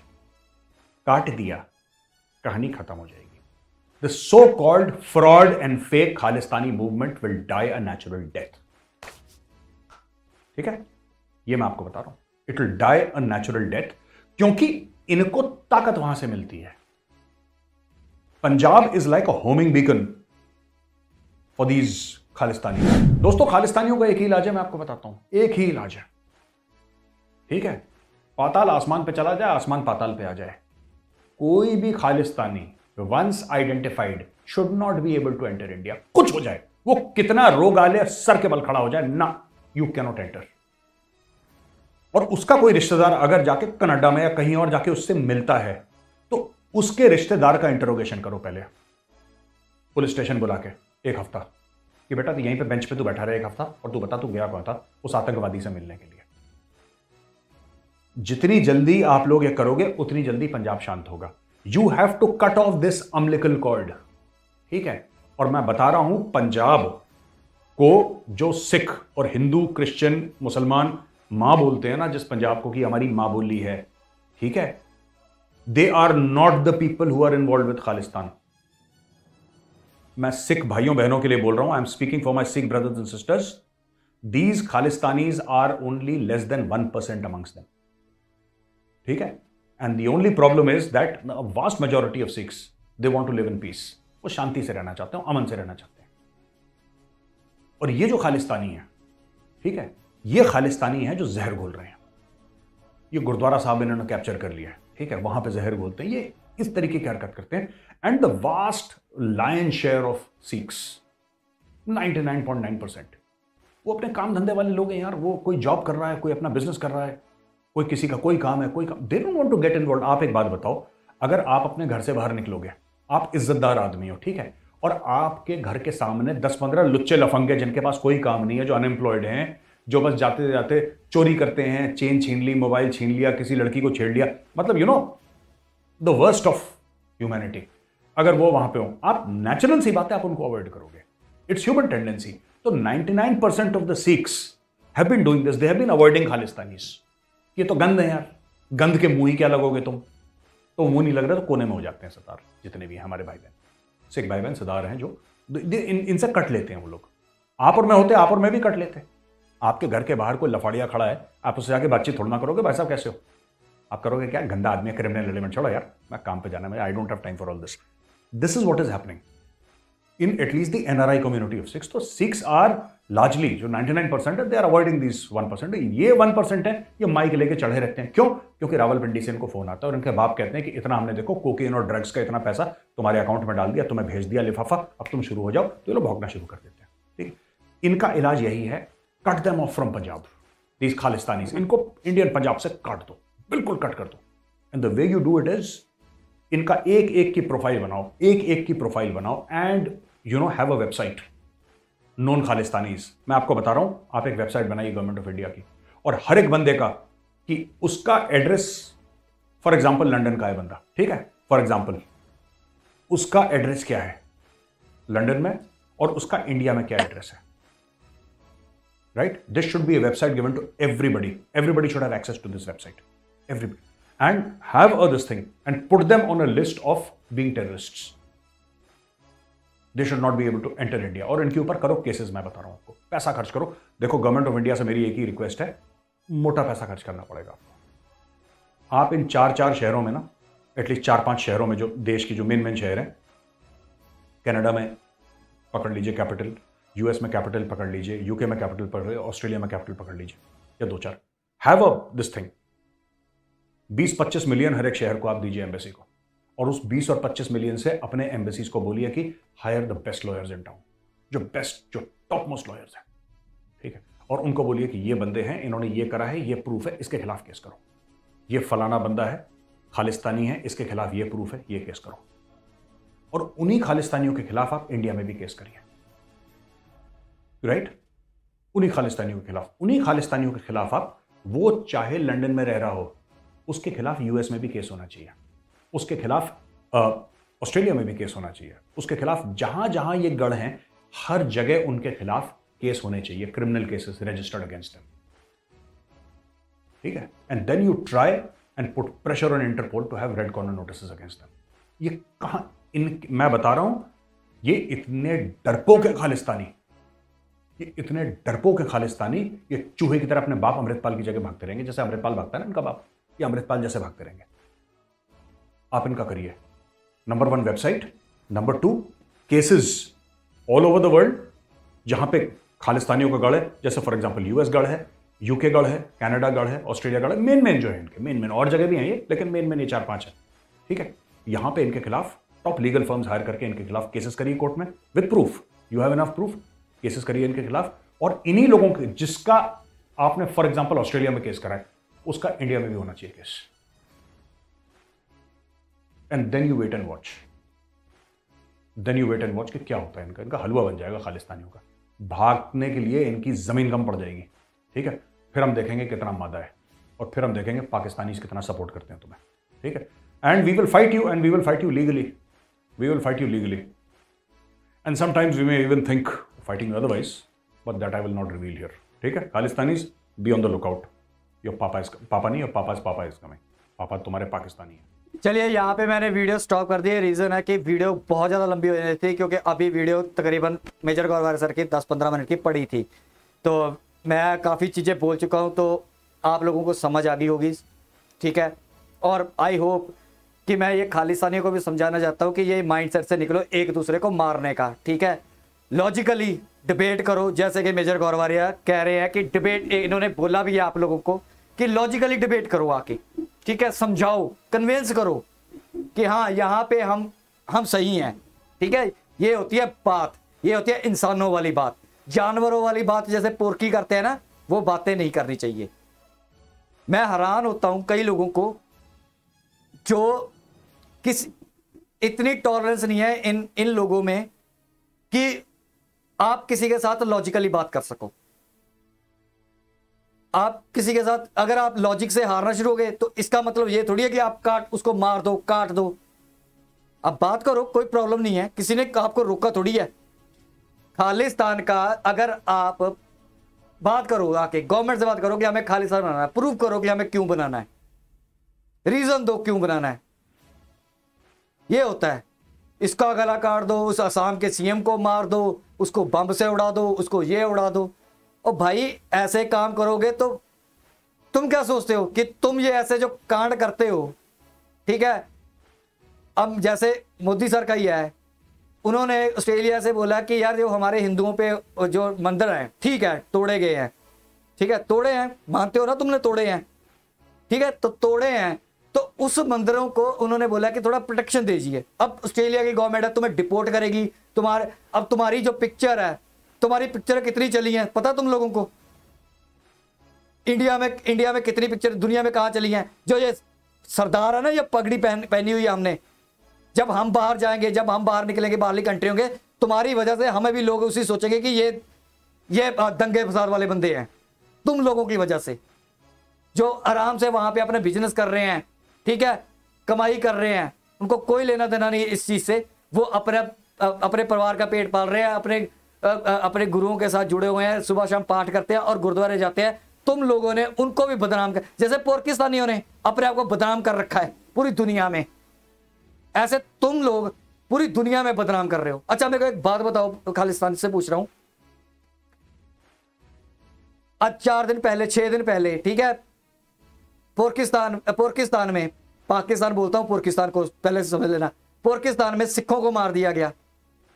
काट दिया, कहानी खत्म हो जाएगी। The so called fraud and fake Khalistani movement will die a natural death, ठीक है, ये मैं आपको बता रहा हूं, it will die a natural death, क्योंकि इनको ताकत वहां से मिलती है। Punjab is like a homing beacon for these Khalistani. दोस्तों, खालिस्तानियों का एक ही इलाज है, मैं आपको बताता हूं, एक ही इलाज है, ठीक है। पाताल आसमान पे चला जाए, आसमान पाताल पे आ जाए। कोई भी Khalistani once identified should not be able to enter India. कुछ हो जाए, वो कितना रोग आले सर के बल खड़ा हो जाए ना, यू कैनॉट एंटर। और उसका कोई रिश्तेदार अगर जाके कनाडा में या कहीं और जाके उससे मिलता है, तो उसके रिश्तेदार का इंटरोगेशन करो पहले, पुलिस स्टेशन बुला के एक हफ्ता, कि बेटा यहीं पे बेंच पे तू बैठा रहे एक हफ्ता, और तू बता तू गया कौन था उस आतंकवादी से मिलने के लिए। जितनी जल्दी आप लोग ये करोगे, उतनी जल्दी पंजाब शांत होगा। You have to cut off this umbilical cord, ठीक है। और मैं बता रहा हूं, पंजाब को जो सिख और हिंदू, क्रिश्चियन, मुसलमान मां बोलते हैं ना, जिस पंजाब को कि हमारी मां बोली है, ठीक है, they are not the people who are involve with Khalistan. मैं सिख भाइयों बहनों के लिए बोल रहा हूं, I am speaking for my Sikh brothers and sisters. These Khalistanis are only less than 1% amongst them, ठीक है। And the only problem is that vast majority of Sikhs they want to live in peace. वो शांति से रहना चाहते हैं, अमन से रहना चाहते हैं। और ये जो खालिस्तानी है, ठीक है, ये खालिस्तानी है जो जहर घोल रहे हैं। ये गुरुद्वारा साहब इन्होंने कैप्चर कर लिया है, ठीक है, वहां पे जहर घोलते हैं, ये इस तरीके की हरकत करते हैं। And the vast lion share of Sikhs, 99.9%, वो अपने काम धंधे वाले लोग हैं यार। वो कोई जॉब कर रहा है, कोई अपना बिजनेस कर रहा है, कोई किसी का कोई काम है, कोई काम, they don't want to get involve. आप एक बात बताओ, अगर आप अपने घर से बाहर निकलोगे, आप इज्जतदार आदमी हो, ठीक है, और आपके घर के सामने 10-15 लुच्चे लफंगे जिनके पास कोई काम नहीं है, जो अनएम्प्लॉयड हैं, जो बस जाते जाते चोरी करते हैं, चेन छीन ली, मोबाइल छीन लिया, किसी लड़की को छेड़ लिया, मतलब you know the worst of humanity, अगर वो वहां पे हो, आप नेचुरल सी बात है, आप उनको अवॉइड करोगे। It's human tendency. तो 99% of the Sikhs have been doing this, they have been avoiding Khalistanis. ये तो गंद है यार, गंद के मुंह ही क्या लगोगे तुम, तो मुंह नहीं लग रहा तो कोने में हो जाते हैं सरदार, जितने भी हमारे भाई बहन, सिख भाई बहन सरदार हैं, जो इनसे कट लेते हैं वो लोग। आप और मैं होते, आप और मैं भी कट लेते। आपके घर के बाहर कोई लफाड़िया खड़ा है, आप उससे जाके बातचीत थोड़ा ना करोगे, भाई साहब कैसे हो, आप करोगे क्या, गंदा आदमी, क्रिमिनल एलिमेंट, छोड़ो यार, मैं काम पे जाना है, I don't have time for all this. This is what is happening in at least the NRI community of six. तो सिक्स आर लार्जली, जो 99% है, दे आर अवॉइडिंग दिस 1%। ये 1% है, ये माइक लेके चढ़े रहते हैं। क्यों? क्योंकि रावलपिंडी से इनको फोन आता है और इनके बाप कहते हैं कि इतना हमने, देखो, कोकेन और ड्रग्स का इतना पैसा तुम्हारे अकाउंट में डाल दिया, तुम्हें भेज दिया लिफाफा, अब तुम शुरू हो जाओ। तो ये लोग भौंकना शुरू कर देते हैं। ठीक, इनका इलाज यही है, cut them of from Punjab, these Khalistanis. इनको इंडियन पंजाब से काट दो, बिल्कुल कट कर दो। And the way you do it is, इनका एक एक की प्रोफाइल बनाओ, एक एक की प्रोफाइल बनाओ, and you know have a website, non Khalistanis. मैं आपको बता रहा हूं, आप एक वेबसाइट बनाइए गवर्नमेंट ऑफ इंडिया की, और हर एक बंदे का, कि उसका एड्रेस, फॉर एग्जांपल लंदन का है बंदा, ठीक है, फॉर एग्जांपल उसका एड्रेस क्या है लंदन में, और उसका इंडिया में क्या एड्रेस है, right? This should be a website given to everybody. Everybody should have access to this website, everybody, and have a this thing and put them on a list of being terrorists. They should not be able to enter India. और इनके ऊपर करो cases, मैं बता रहा हूं आपको, पैसा खर्च करो। देखो, गवर्नमेंट ऑफ इंडिया से मेरी एक ही रिक्वेस्ट है, मोटा पैसा खर्च करना पड़ेगा आपको। आप इन 4 शहरों में ना, एटलीस्ट 4-5 शहरों में, जो देश की जो मेन शहर हैं, कनाडा में पकड़ लीजिए कैपिटल, यूएस में कैपिटल पकड़ लीजिए, यूके में कैपिटल पकड़ लीजिए, ऑस्ट्रेलिया में कैपिटल पकड़ लीजिए, या 2-4, have a this thing. 20-25 million हर एक शहर को आप दीजिए एम्बेसी को, और उस 20 और 25 मिलियन से अपने एम्बेसीज को बोलिए कि hire the best lawyers in town, जो बेस्ट, जो टॉप मोस्ट लॉयर्स हैं, ठीक है, और उनको बोलिए कि ये बंदे हैं, इन्होंने ये करा है, ये प्रूफ है, इसके खिलाफ केस करो। ये फलाना बंदा है, खालिस्तानी है, इसके खिलाफ ये प्रूफ है, ये केस करो। और उन्हीं खालिस्तानियों के खिलाफ आप इंडिया में भी केस करिए, राइट? उन्हीं खालिस्तानियों के खिलाफ, उन्हीं खालिस्तानियों के खिलाफ आप, वो चाहे लंदन में रह रहा हो, उसके खिलाफ यूएस में भी केस होना चाहिए, उसके खिलाफ ऑस्ट्रेलिया में भी केस होना चाहिए, उसके खिलाफ जहां जहां ये गढ़ हैं, हर जगह उनके खिलाफ केस होने चाहिए, criminal cases registered against them, ठीक है? And then you try and put pressure on Interpol to have red corner notices against them. ये कहां, मैं बता रहा हूं, ये इतने डरपोक है खालिस्तानी, ये इतने डरपोक है खालिस्तानी, ये चूहे की तरह अपने बाप अमृतपाल की जगह भागते रहेंगे, जैसे अमृतपाल भागता है ना इनका बाप, ये अमृतपाल जैसे भागते रहेंगे। आप इनका करिए, number 1 website, number 2 cases all over the world, जहां पे खालिस्तानियों का गढ़ है, जैसे फॉर एग्जांपल यूएस गढ़ है, यूके गढ़ है, कनाडा गढ़ है, ऑस्ट्रेलिया गढ़ है, मेन जो है इनके, मेन और जगह भी हैं ये, लेकिन मेन ये 4-5 है, ठीक है? यहां पे इनके खिलाफ टॉप लीगल फर्म्स हायर करके इनके खिलाफ केसेस करिए कोर्ट में, with proof, you have enough proof, cases करिए इनके खिलाफ। और इन्हीं लोगों के, जिसका आपने फॉर एग्जांपल ऑस्ट्रेलिया में केस कराया, उसका इंडिया में भी होना चाहिए case. And then you wait and watch, कि क्या होता है। इनका हलवा बन जाएगा खालिस्तानियों का, भागने के लिए इनकी जमीन कम पड़ जाएगी, ठीक है? फिर हम देखेंगे कितना मादा है, और फिर हम देखेंगे पाकिस्तानी कितना सपोर्ट करते हैं तुम्हें, ठीक है? And we will fight you, and we will fight you legally, and sometimes we may even think fighting otherwise, but that I will not reveal here, ठीक है? Khalistanis, be on the lookout, your papa नहीं, your पापा's पापा is coming, पापा तुम्हारे पाकिस्तानी है। चलिए, यहाँ पे मैंने वीडियो स्टॉप कर दी है। रीज़न है कि वीडियो बहुत ज़्यादा लंबी हो रही थी, क्योंकि अभी वीडियो तकरीबन मेजर गौरवारी सर की 10-15 मिनट की पड़ी थी, तो मैं काफ़ी चीज़ें बोल चुका हूँ, तो आप लोगों को समझ आ गई होगी, ठीक है? और आई होप कि मैं ये खालिस्तानियों को भी समझाना चाहता हूँ कि ये माइंडसेट से निकलो एक दूसरे को मारने का, ठीक है? लॉजिकली डिबेट करो, जैसे कि मेजर गौरवारिया कह रहे हैं कि डिबेट, इन्होंने बोला भी है आप लोगों को कि लॉजिकली डिबेट करो आके, ठीक है? समझाओ, कन्विंस करो कि हाँ, यहाँ पे हम सही हैं, ठीक है? ये होती है बात, ये होती है इंसानों वाली बात। जानवरों वाली बात जैसे पुरकी करते हैं ना, वो बातें नहीं करनी चाहिए। मैं हैरान होता हूं कई लोगों को जो इतनी टॉलरेंस नहीं है इन लोगों में कि आप किसी के साथ लॉजिकली बात कर सको। आप किसी के साथ अगर आप लॉजिक से हारना शुरू हो गए, तो इसका मतलब ये थोड़ी है कि आप उसको मार दो, काट दो। अब बात करो, कोई प्रॉब्लम नहीं है, किसी ने आपको रोका थोड़ी है। खालिस्तान का अगर आप बात करो, आके गवर्नमेंट से बात करो कि हमें खालिस्तान बनाना है, प्रूव करो कि हमें क्यों बनाना है, रीजन दो क्यों बनाना है। ये होता है, इसका गला काट दो, उस असम के सीएम को मार दो, उसको बम से उड़ा दो, उसको ये उड़ा दो। और भाई ऐसे काम करोगे तो तुम क्या सोचते हो कि तुम ये ऐसे जो कांड करते हो, ठीक है, अब जैसे मोदी सर का ही है, उन्होंने ऑस्ट्रेलिया से बोला कि यार जो हमारे हिंदुओं पे जो मंदिर हैं, ठीक है तोड़े गए हैं, ठीक है तोड़े हैं, मानते हो ना तुमने तोड़े हैं, ठीक है, तो तोड़े हैं, तो उस मंदिरों को उन्होंने बोला कि थोड़ा प्रोटेक्शन दीजिए। अब ऑस्ट्रेलिया की गवर्नमेंट है, तुम्हें डिपोर्ट करेगी, अब तुम्हारी जो पिक्चर है, तुम्हारी पिक्चर कितनी चली है पता तुम लोगों को? इंडिया में कितनी पिक्चर, दुनिया में कहां चली हैं? जो ये सरदार है ना, ये पगड़ी पहनी हुई है हमने, जब हम बाहर जाएंगे, जब हम बाहर निकलेंगे बाहरली कंट्री होंगे, तुम्हारी वजह से हमें भी लोग उसी सोचेंगे कि ये दंगे फसाद वाले बंदे हैं, तुम लोगों की वजह से, जो आराम से वहां पे अपने बिजनेस कर रहे हैं, ठीक है, कमाई कर रहे हैं, उनको कोई लेना देना नहीं इस चीज से, वो अपने परिवार का पेट पाल रहे हैं, अपने गुरुओं के साथ जुड़े हुए हैं, सुबह शाम पाठ करते हैं और गुरुद्वारे जाते हैं। तुम लोगों ने उनको भी बदनाम कर, जैसे पाकिस्तानियों ने अपने आप को बदनाम कर रखा है पूरी दुनिया में, ऐसे तुम लोग पूरी दुनिया में बदनाम कर रहे हो। अच्छा मेरे को एक बात बताओ, खालिस्तान से पूछ रहा हूं, आज 4 दिन पहले 6 दिन पहले, ठीक है, पाकिस्तान में, पाकिस्तान बोलता हूं, पाकिस्तान को पहले से समझ लेना, पाकिस्तान में सिखों को मार दिया गया,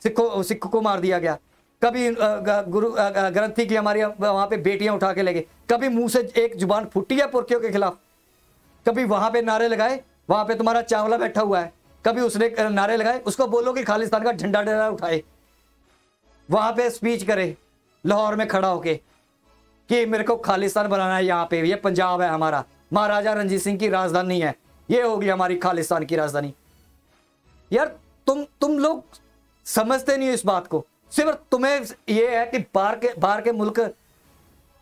सिख को मार दिया गया। कभी गुरु ग्रंथी की हमारी वहां पे बेटियां उठा के ले गए, कभी मुंह से एक जुबान फूटी है पुरखियों के खिलाफ, कभी वहां पे नारे लगाए, वहां पे तुम्हारा चावला बैठा हुआ है, कभी उसने नारे लगाए, उसको बोलो कि खालिस्तान का झंडा डंडा उठाए, वहां पे स्पीच करे लाहौर में खड़ा होके कि मेरे को खालिस्तान बनाना है, यहाँ पे ये पंजाब है हमारा, महाराजा रंजीत सिंह की राजधानी है, ये होगी हमारी खालिस्तान की राजधानी। यार तुम लोग समझते नहीं हो इस बात को, सिर्फ तुम्हें ये है कि बाहर के मुल्क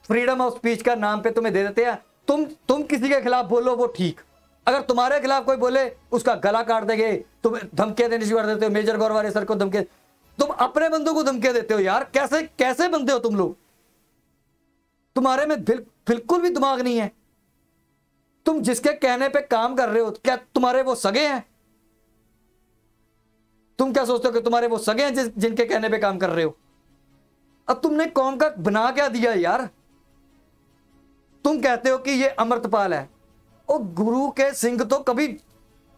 फ्रीडम ऑफ स्पीच का नाम पे तुम्हें दे देते हैं, तुम किसी के खिलाफ बोलो वो ठीक, अगर तुम्हारे खिलाफ कोई बोले उसका गला काट देंगे, तुम धमकियां देने शुरू कर देते हो, मेजर गौरवारे सर को धमके, तुम अपने बंदों को धमकियां देते हो। यार कैसे बंदे हो तुम लोग, तुम्हारे में बिल्कुल भी दिमाग नहीं है। तुम जिसके कहने पे काम कर रहे हो, क्या तुम्हारे वो सगे हैं? तुम क्या सोचते हो कि तुम्हारे वो सगे हैं जिनके कहने पे काम कर रहे हो? अब तुमने कौम का बना क्या दिया यार? तुम कहते हो कि ये अमृतपाल है, और गुरु के सिंह तो कभी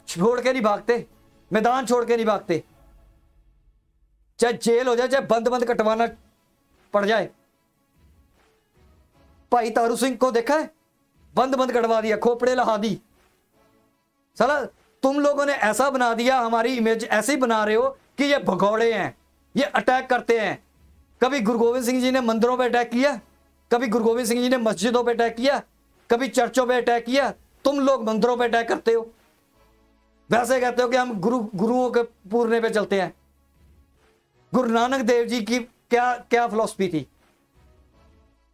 छोड़ के नहीं भागते, मैदान छोड़ के नहीं भागते, चाहे जेल हो जाए, चाहे बंद कटवाना पड़ जाए। भाई तारू सिंह को देखा है, बंद कटवा दिया, खोपड़े लहा दी। साला तुम लोगों ने ऐसा बना दिया, हमारी इमेज ऐसे ही बना रहे हो कि ये भगौड़े हैं, ये अटैक करते हैं। कभी गुरु गोविंद सिंह जी ने मंदिरों पे अटैक किया, कभी गुरु गोविंद सिंह जी ने मस्जिदों पे अटैक किया, कभी चर्चों पे अटैक किया। तुम लोग मंदिरों पे अटैक करते हो, वैसे कहते हो कि हम गुरुओं के पूरने पे चलते हैं। गुरु नानक देव जी की क्या फिलॉसफी थी,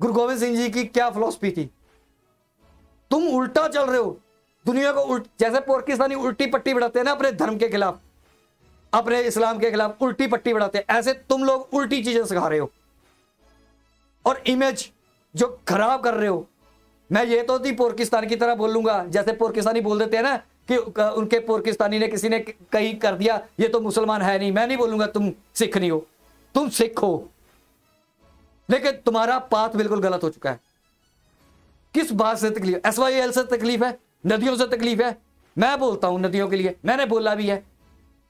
गुरु गोविंद सिंह जी की क्या फिलॉसफी थी? तुम उल्टा चल रहे हो, दुनिया को जैसे पाकिस्तानी उल्टी पट्टी बढ़ाते हैं ना अपने धर्म के खिलाफ, अपने इस्लाम के खिलाफ उल्टी पट्टी बढ़ाते हैं, ऐसे तुम लोग उल्टी चीजें सिखा रहे हो और इमेज जो खराब कर रहे हो। मैं ये तो नहीं पाकिस्तान की तरह बोलूंगा, जैसे पाकिस्तानी बोल देते हैं ना कि उनके पाकिस्तानी ने किसी ने कहीं कर दिया, ये तो मुसलमान है नहीं। मैं नहीं बोलूंगा तुम सिख नहीं हो, तुम सिख हो, लेकिन तुम्हारा पाथ बिल्कुल गलत हो चुका है। किस बात से तकलीफ? SYL से तकलीफ है, नदियों से तकलीफ है। मैं बोलता हूं नदियों के लिए, मैंने बोला भी है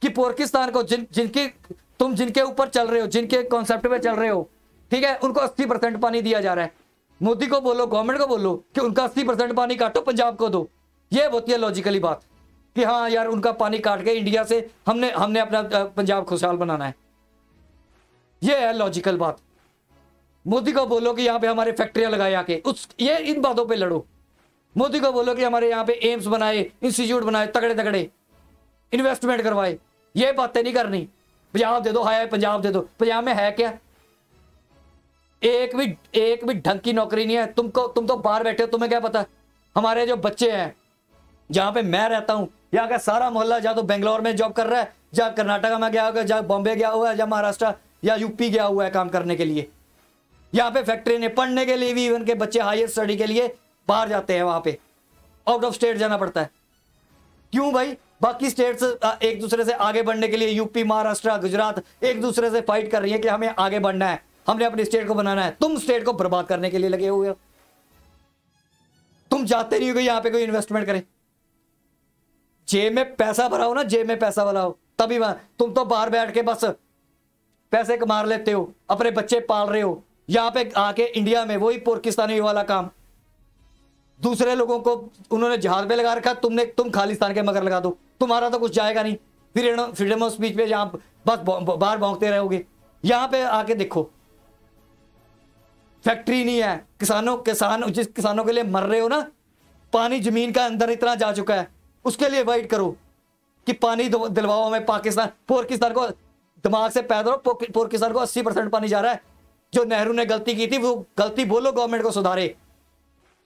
कि पाकिस्तान को जिनके ऊपर चल रहे हो, जिनके कॉन्सेप्ट पे चल रहे हो, ठीक है, उनको 80% पानी दिया जा रहा है। मोदी को बोलो, गवर्नमेंट को बोलो कि उनका 80% पानी काटो, पंजाब को दो। ये होती है लॉजिकली बात कि हाँ यार उनका पानी काट के इंडिया से हमने अपना पंजाब खुशहाल बनाना है। ये है लॉजिकल बात। मोदी को बोलो कि यहाँ पे हमारे फैक्ट्रियां लगाए आके, ये इन बातों पे लड़ो। मोदी को बोलो कि हमारे यहाँ पे एम्स बनाए, इंस्टीट्यूट बनाए, तगड़े इन्वेस्टमेंट करवाए। ये बातें नहीं करनी। पंजाब दे दो, हाय पंजाब दे दो। पंजाब में है क्या? एक भी ढंग की नौकरी नहीं है। तुम तो बाहर बैठे हो, तुम्हें क्या पता? हमारे जो बच्चे हैं, जहां पे मैं रहता हूं, यहाँ का सारा मोहल्ला या तो बेंगलोर में जॉब कर रहा है, या कर्नाटका में गया होगा, या बॉम्बे गया हुआ है, या महाराष्ट्र या यूपी गया हुआ है काम करने के लिए। यहाँ पे फैक्ट्री ने पढ़ने के लिए भी इवन के बच्चे हायर स्टडी के लिए बाहर जाते हैं, वहां पे आउट ऑफ स्टेट जाना पड़ता है। क्यों भाई? बाकी स्टेट्स एक दूसरे से आगे बढ़ने के लिए, यूपी, महाराष्ट्र, गुजरात एक दूसरे से फाइट कर रही है कि हमें आगे बढ़ना है, हमने अपनी स्टेट को बनाना है। तुम स्टेट को बर्बाद करने के लिए लगे हुए हो। तुम चाहते नहीं हो कि यहां पे कोई इन्वेस्टमेंट करे। जेब में पैसा भरा हो ना, जेब में पैसा भरा हो, तभी तुम तो बाहर बैठ के बस पैसे कमा लेते हो, अपने बच्चे पाल रहे हो। यहां पे आके इंडिया में वही पाकिस्तानी वाला काम, दूसरे लोगों को उन्होंने जहाज पे लगा रखा, तुम खालिस्तान के मगर लगा दो, तुम्हारा तो कुछ जाएगा नहीं। फ्रीडम ऑफ स्पीच पे यहां बस बाहर भौंकते रहोगे। यहां पे आके देखो, फैक्ट्री नहीं है, जिस किसानों के लिए मर रहे हो ना, पानी जमीन का अंदर इतना जा चुका है, उसके लिए वेट करो कि पानी दिलवाओ हमें। पाकिस्तान को दिमाग से पैदा हो, पाकिस्तान को 80% पानी जा रहा है। जो नेहरू ने गलती की थी, वो गलती बोलो, गवर्नमेंट को सुधारे।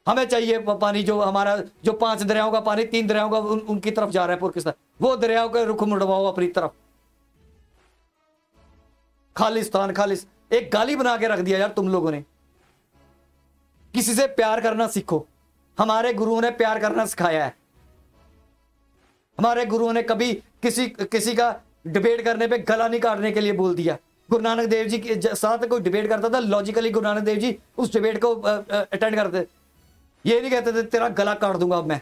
हमें चाहिए पानी, जो हमारा जो 5 दरियाओं का पानी 3 दरियाओं का उनकी तरफ जा रहा है पाकिस्तान, वो दरियाओं के रुख मुड़वाओ अपनी तरफ। खालिस्तान एक गाली बना के रख दिया यार तुम लोगों ने। किसी से प्यार करना सीखो। हमारे गुरुओं ने प्यार करना सिखाया है। हमारे गुरुओं ने कभी किसी का डिबेट करने पे गला नहीं काटने के लिए बोल दिया। गुरु नानक देव जी के साथ कोई डिबेट करता था, लॉजिकली गुरु नानक देव जी उस डिबेट को अटेंड करते, ये नहीं कहते थे तेरा गला काट दूंगा अब मैं।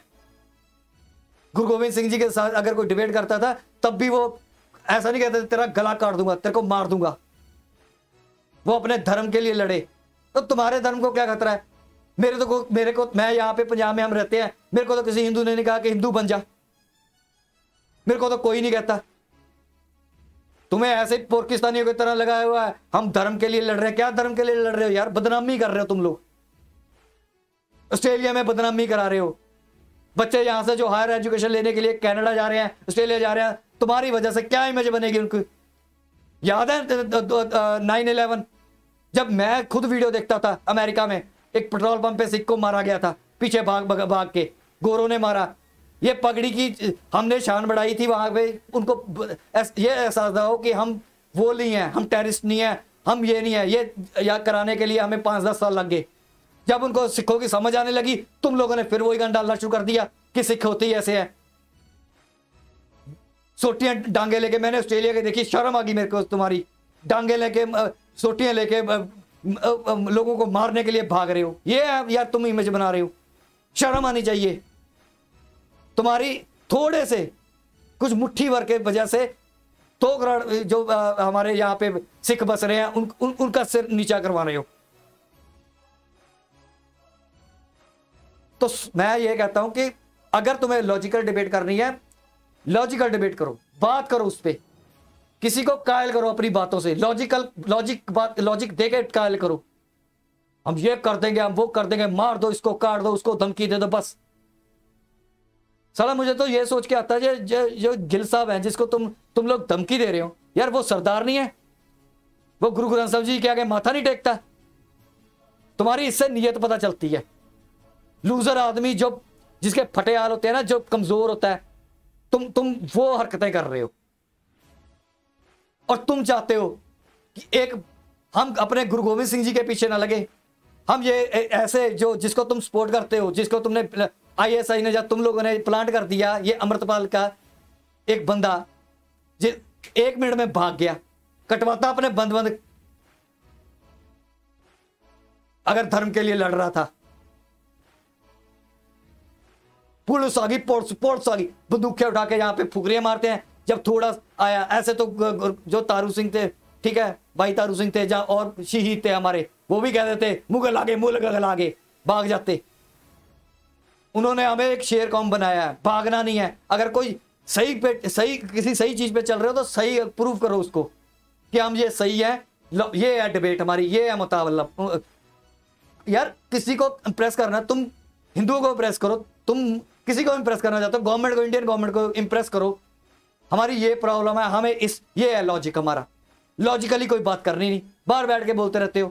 गुरु गोविंद सिंह जी के साथ अगर कोई डिबेट करता था, तब भी वो ऐसा नहीं कहते थे तेरा गला काट दूंगा, तेरे को मार दूंगा। वो अपने धर्म के लिए लड़े। तो तुम्हारे धर्म को क्या खतरा है? मेरे को मैं यहाँ पे पंजाब में हम रहते हैं, मेरे को तो किसी हिंदू ने नहीं कहा कि हिंदू बन जा, मेरे को तो कोई नहीं कहता। तुम्हें ऐसे पाकिस्तानियों की तरह लगाया हुआ है, हम धर्म के लिए लड़ रहे हैं। क्या धर्म के लिए लड़ रहे हो यार? बदनामी कर रहे हो तुम लोग। ऑस्ट्रेलिया में बदनामी करा रहे हो। बच्चे यहां से जो हायर एजुकेशन लेने के लिए कनाडा जा रहे हैं, ऑस्ट्रेलिया जा रहे हैं, तुम्हारी वजह से क्या इमेज बनेगी उनको? याद है 9/11 जब मैं खुद वीडियो देखता था, अमेरिका में एक पेट्रोल पंप पे सिख को मारा गया था, पीछे भाग के गोरों ने मारा। ये पगड़ी की हमने शान बढ़ाई थी वहां पे, उनको ये एहसास हो कि हम वो नहीं है, हम टेररिस्ट नहीं है, हम ये नहीं है। ये याद कराने के लिए हमें 5-10 साल लग गए। जब उनको सिखों की समझ आने लगी, तुम लोगों ने फिर वही गन डालना शुरू कर दिया कि सिख होते ही ऐसे है। सोटियां डांगे लेके मैंने ऑस्ट्रेलिया के देखी, शर्म आ गई मेरे को। तुम्हारी डांगे लेके सोटियां लेके लोगों को मारने के लिए भाग रहे हो, ये यार तुम इमेज बना रहे हो। शर्म आनी चाहिए। तुम्हारी थोड़े से कुछ मुट्ठी भर के वजह से 2 करोड़ जो हमारे यहाँ पे सिख बस रहे हैं, उनका सिर नीचा करवा रहे हो। तो मैं ये कहता हूं कि अगर तुम्हें लॉजिकल डिबेट करनी है, लॉजिकल डिबेट करो, बात करो उस पर। किसी को कायल करो अपनी बातों से, लॉजिक देके कायल करो। हम ये कर देंगे, हम वो कर देंगे, मार दो इसको, काट दो उसको, धमकी दे दो, बस। साला मुझे तो ये सोच के आता है जो गिल साहब हैं, जिसको तुम लोग धमकी दे रहे हो, यार वो सरदार नहीं है? वो गुरु ग्रंथ साहब जी के आगे माथा नहीं टेकता? तुम्हारी इससे नीयत पता चलती है। लूजर आदमी जिसके फटे हाल होते हैं ना, जो कमजोर होता है, तुम वो हरकतें कर रहे हो। और तुम चाहते हो कि हम अपने गुरु गोविंद सिंह जी के पीछे ना लगे। हम ये ऐसे जिसको तुम सपोर्ट करते हो, जिसको तुमने ISI ने, जब तुम लोगों ने प्लांट कर दिया, ये अमृतपाल का एक बंदा 1 मिनट में भाग गया, कटवाता अपने बंद अगर धर्म के लिए लड़ रहा था। पुलिस आ गई, पोर्ट्स आ गई, बंदूकें उठा के यहाँ पे फुकरियां मारते हैं जब थोड़ा आया। ऐसे तो जो तारू सिंह थे, ठीक है भाई, तारू सिंह थे, जहां और शहीद थे हमारे, वो भी कहते थे मुगल आगे भाग जाते। उन्होंने हमें एक शेर कौम बनाया है, भागना नहीं है। अगर कोई किसी सही चीज पे चल रहे हो तो सही प्रूव करो उसको कि हम ये सही है। ये है डिबेट हमारी, ये है मुतावला। यार किसी को इंप्रेस करना, तुम हिंदुओं को इंप्रेस करो, तुम किसी को इंप्रेस करना चाहते हो, गवर्नमेंट को, इंडियन गवर्नमेंट को इंप्रेस करो। हमारी ये प्रॉब्लम है, हमें ये है लॉजिक हमारा। लॉजिकली कोई बात करनी नहीं, बाहर बैठ के बोलते रहते हो।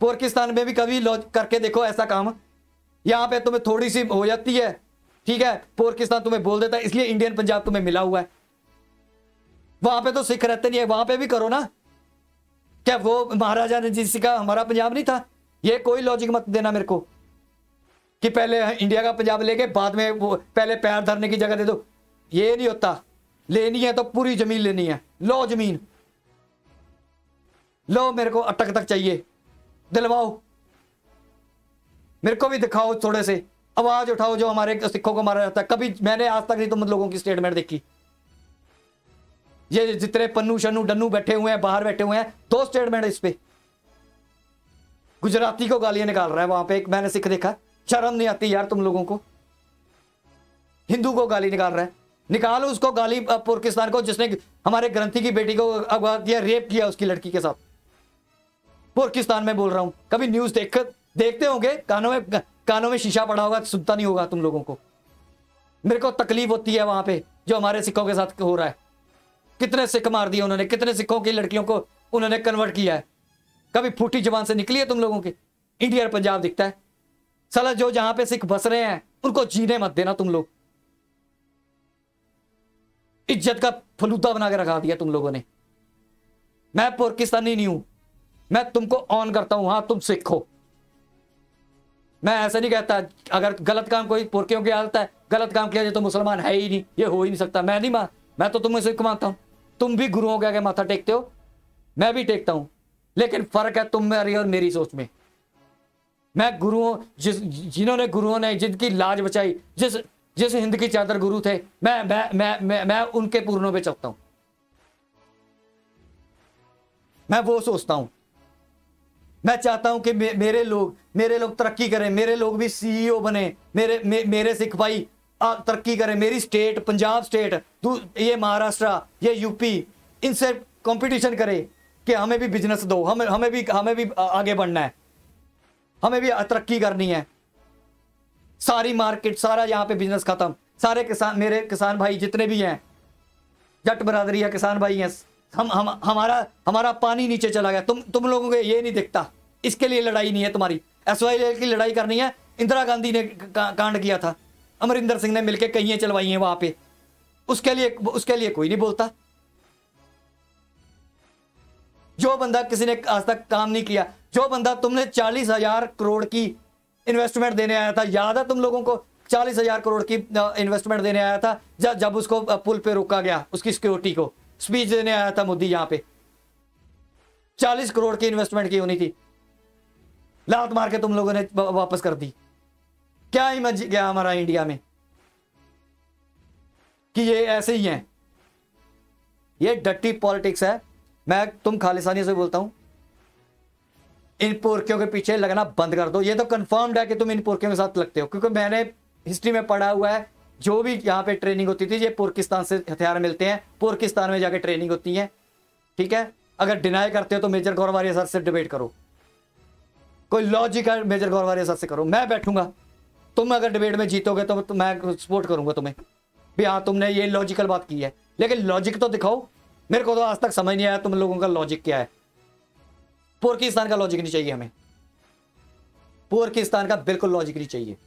पाकिस्तान में भी कभी करके देखो ऐसा काम, यहां पे तुम्हें थोड़ी सी हो जाती है, ठीक है, पाकिस्तान तुम्हें बोल देता है, इसलिए इंडियन पंजाब तुम्हें मिला हुआ है। वहां पे तो सिख रहते नहीं है, वहां पे भी करो ना। क्या वो महाराजा ने जिसका हमारा पंजाब नहीं था? ये कोई लॉजिक मत देना मेरे को कि पहले इंडिया का पंजाब लेके बाद में वो पहले पैर धरने की जगह दे दो। ये नहीं होता। लेनी है तो पूरी जमीन लेनी है। लो जमीन लो, मेरे को अटक तक चाहिए, दिलवाओ। मेरे को भी दिखाओ, थोड़े से आवाज उठाओ जो हमारे सिखों को मारा जाता है। कभी मैंने आज तक नहीं तुम लोगों की स्टेटमेंट देखी। ये जितने पन्नू शन्नू डन्नू बैठे हुए हैं, बाहर बैठे हुए हैं, 2 स्टेटमेंट इस पे। गुजराती को गालियां निकाल रहा है वहां पे, एक मैंने सिख देखा। शर्म नहीं आती यार तुम लोगों को। हिंदू को गाली निकाल रहा है, निकालो उसको गाली, पाकिस्तान को, जिसने हमारे ग्रंथी की बेटी को अगवा किया, रेप किया उसकी लड़की के साथ। पाकिस्तान में बोल रहा हूं। कभी न्यूज देखते होंगे, कानों में शीशा पड़ा होगा, सुनता नहीं होगा तुम लोगों को। मेरे को तकलीफ होती है वहां पे जो हमारे सिखों के साथ हो रहा है। कितने सिख मार दिए उन्होंने, कितने सिखों की लड़कियों को उन्होंने कन्वर्ट किया है। कभी फूटी जबान से निकली है तुम लोगों के? इंडिया और पंजाब दिखता है साला। जो जहां पे सिख बस रहे हैं उनको जीने मत देना तुम लोग। इज्जत का फलूदा बना के रखा दिया तुम लोगों ने। मैं पाकिस्तानी नहीं हूं, मैं तुमको ऑन करता हूं। हां तुम सिख हो, मैं ऐसा नहीं कहता। अगर गलत काम कोई पुरखियों की आदत है, गलत काम किया जाए तो मुसलमान है ही नहीं, ये हो ही नहीं सकता। मैं तो तुम्हें सिख मानता हूं। तुम भी गुरुओं के आगे माथा टेकते हो, मैं भी टेकता हूं, लेकिन फर्क है तुम मेरी और मेरी सोच में। मैं गुरुओं, जिन्होंने गुरुओं ने जिनकी लाज बचाई, जिस हिंद की चादर गुरु थे, मैं उनके पूर्णों पे चलता हूं। मैं वो सोचता हूं। मैं चाहता हूं कि मेरे लोग तरक्की करें, मेरे लोग भी सीईओ बने, मेरे सिख भाई तरक्की करें। मेरी स्टेट, पंजाब स्टेट, ये महाराष्ट्र, ये यूपी, इनसे कंपटीशन करे कि हमें भी बिजनेस दो, हमें भी आगे बढ़ना है, हमें भी तरक्की करनी है। सारी मार्केट, सारा यहां पे बिजनेस खत्म। सारे किसान, मेरे किसान भाई जितने भी हैं, जट बरादरी है, किसान भाई हैं, हमारा पानी नीचे चला गया। तुम लोगों को ये नहीं दिखता। इसके लिए लड़ाई नहीं है तुम्हारी, SYL की लड़ाई करनी है। इंदिरा गांधी ने कांड किया था, अमरिंदर सिंह ने मिलकर कहीं चलवाई हैं वहां पे। उसके लिए कोई नहीं बोलता। जो बंदा किसी ने आज तक काम नहीं किया, जो बंदा तुमने 40,000 करोड़ की इन्वेस्टमेंट देने आया था, याद है तुम लोगों को? 40,000 करोड़ की इन्वेस्टमेंट देने आया था जब उसको पुल पे रोका गया, उसकी सिक्योरिटी को स्पीच देने आया था मोदी। यहां पे 40 करोड़ की इन्वेस्टमेंट की होनी थी, लात मार के तुम लोगों ने वापस कर दी। क्या इमेज गया हमारा इंडिया में कि ये ऐसे ही हैं। ये डट्टी पॉलिटिक्स है। तुम खालिस्तानी से बोलता हूं, इन पुरखियों के पीछे लगना बंद कर दो। ये तो कंफर्म्ड है कि तुम इन पुरखियों के साथ लगते हो, क्योंकि मैंने हिस्ट्री में पढ़ा हुआ है। जो भी यहां पे ट्रेनिंग होती थी, ये पाकिस्तान से हथियार मिलते हैं, पाकिस्तान में जाके ट्रेनिंग होती है। ठीक है, अगर डिनाई करते हो तो मेजर गौरवारिया सर से डिबेट करो, कोई लॉजिक है मेजर गौरवारिया सर से करो। मैं बैठूंगा, तुम अगर डिबेट में जीतोगे तो मैं सपोर्ट करूंगा तुम्हें भी। हाँ तुमने ये लॉजिकल बात की है, लेकिन लॉजिक तो दिखाओ। मेरे को तो आज तक समझ नहीं आया तुम लोगों का लॉजिक क्या है। पाकिस्तान का लॉजिक नहीं चाहिए हमें, पाकिस्तान का बिल्कुल लॉजिक नहीं चाहिए।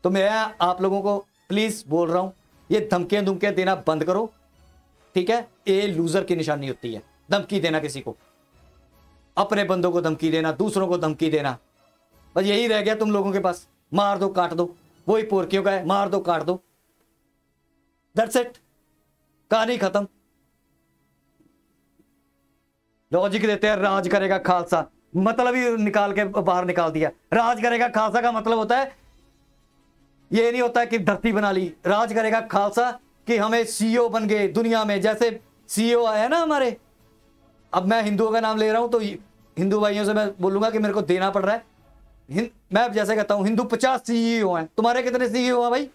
तो मैं आप लोगों को प्लीज बोल रहा हूं, ये धमकियां देना बंद करो। ठीक है, ये लूजर की निशानी होती है, धमकी देना किसी को, अपने बंदों को धमकी देना, दूसरों को धमकी देना। बस यही रह गया तुम लोगों के पास। मार दो काट दो, वही पोरकियों का है, मार दो काट दो, दैट्स इट, कहानी खत्म। लॉजिक देते हैं राज करेगा खालसा, मतलब ही निकाल के बाहर निकाल दिया। राज करेगा खालसा का मतलब होता है, ये नहीं होता है कि धरती बना ली। राज करेगा खालसा कि हमें सीईओ बन गए दुनिया में, जैसे सीईओ आया ना हमारे। अब मैं हिंदुओं का नाम ले रहा हूं तो हिंदू भाइयों से मैं बोलूंगा कि मेरे को देना पड़ रहा है। मैं जैसे कहता हूं हिंदू 50 सीईओ हैं, तुम्हारे कितने सीईओ हैं भाई?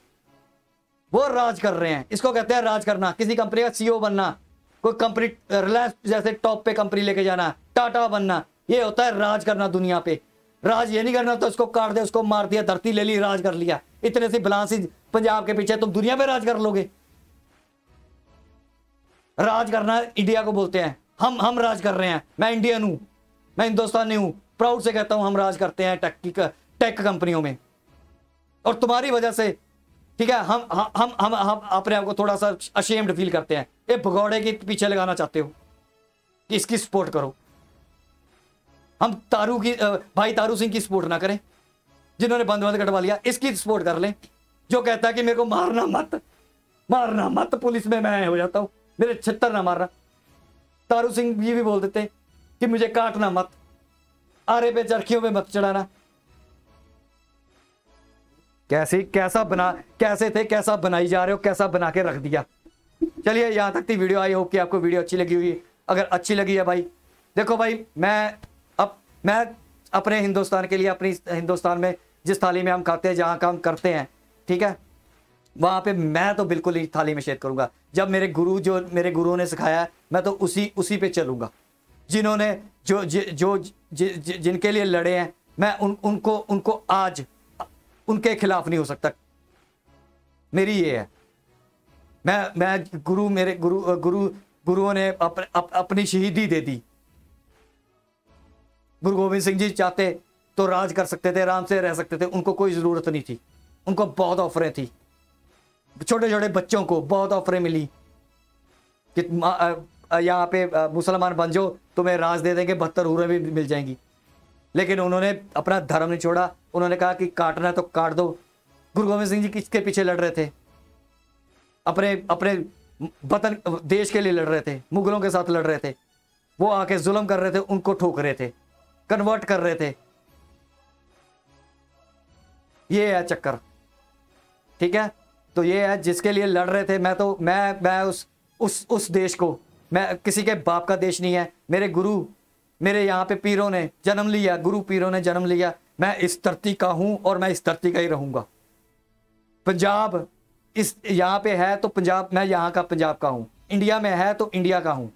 वो राज कर रहे हैं, इसको कहते हैं राज करना। किसी कंपनी का सीईओ बनना, कोई कंपनी रिलायंस जैसे टॉप पे कंपनी लेके जाना, टाटा बनना, ये होता है राज करना दुनिया पे। राज ये नहीं करना तो उसको काट दे, उसको मार दिया, धरती ले ली, राज कर लिया। इतने सी बलांसी पंजाब के पीछे तुम दुनिया पे राज कर लोगे। राज करना इंडिया को बोलते हैं। हम राज कर रहे हैं। मैं इंडियन हूं, मैं हिंदुस्तानी हूं, प्राउड से कहता हूं हम राज करते हैं टेक कंपनियों में। और तुम्हारी वजह से, ठीक है, हम अपने आप को थोड़ा सा अशेम्ड फील करते हैं। ये भगौड़े के पीछे लगाना चाहते हो कि इसकी सपोर्ट करो। हम भाई तारू सिंह की सपोर्ट ना करें, जिन्होंने बंद कटवा लिया, इसकी सपोर्ट कर लें। जो कहता है कि मेरे को मारना मत, पुलिस में मैं हो जाता हूं, मेरे छितर ना मारना। तारू सिंह ये भी बोल देते कि मुझे काटना मत, आरे पे चरखियों पे मत चढ़ाना। कैसे थे, कैसा बनाई जा रहे हो, कैसा बना के रख दिया। चलिए यहां तक थी वीडियो। आई होप कि आपको वीडियो अच्छी लगी हुई। अगर अच्छी लगी है भाई, देखो भाई, मैं अपने हिंदुस्तान के लिए, अपनी हिंदुस्तान में जिस थाली में हम खाते हैं, जहां काम करते हैं, ठीक है, वहां पे मैं तो बिल्कुल ही थाली में शेयर करूंगा। जब मेरे गुरुओं ने सिखाया है, मैं तो उसी पे चलूंगा। जिन्होंने जिनके लिए लड़े हैं, मैं उनको आज उनके खिलाफ नहीं हो सकता। मेरी ये है, मेरे गुरुओं ने अपनी शहीदी दे दी। गुरु गोविंद सिंह जी चाहते तो राज कर सकते थे, आराम से रह सकते थे, उनको कोई जरूरत नहीं थी। उनको बहुत ऑफरें थी, छोटे छोटे बच्चों को बहुत ऑफरें मिली कि यहाँ पे मुसलमान बन जाओ, तुम्हें राज दे देंगे, 72 हूरें भी मिल जाएंगी। लेकिन उन्होंने अपना धर्म नहीं छोड़ा। उन्होंने कहा कि काटना है तो काट दो। गुरु गोविंद सिंह जी किसके पीछे लड़ रहे थे? अपने वतन देश के लिए लड़ रहे थे, मुगलों के साथ लड़ रहे थे। वो आके जुल्म कर रहे थे, उनको ठोक रहे थे, कन्वर्ट कर रहे थे। ये है चक्कर, ठीक है। तो ये है जिसके लिए लड़ रहे थे। मैं उस देश को, मैं किसी के बाप का देश नहीं है। मेरे यहाँ पे पीरों ने जन्म लिया, गुरु पीरों ने जन्म लिया। मैं इस धरती का हूं और मैं इस धरती का ही रहूंगा। पंजाब इस यहाँ पे है तो पंजाब, मैं यहाँ का पंजाब का हूं। इंडिया में है तो इंडिया का हूं।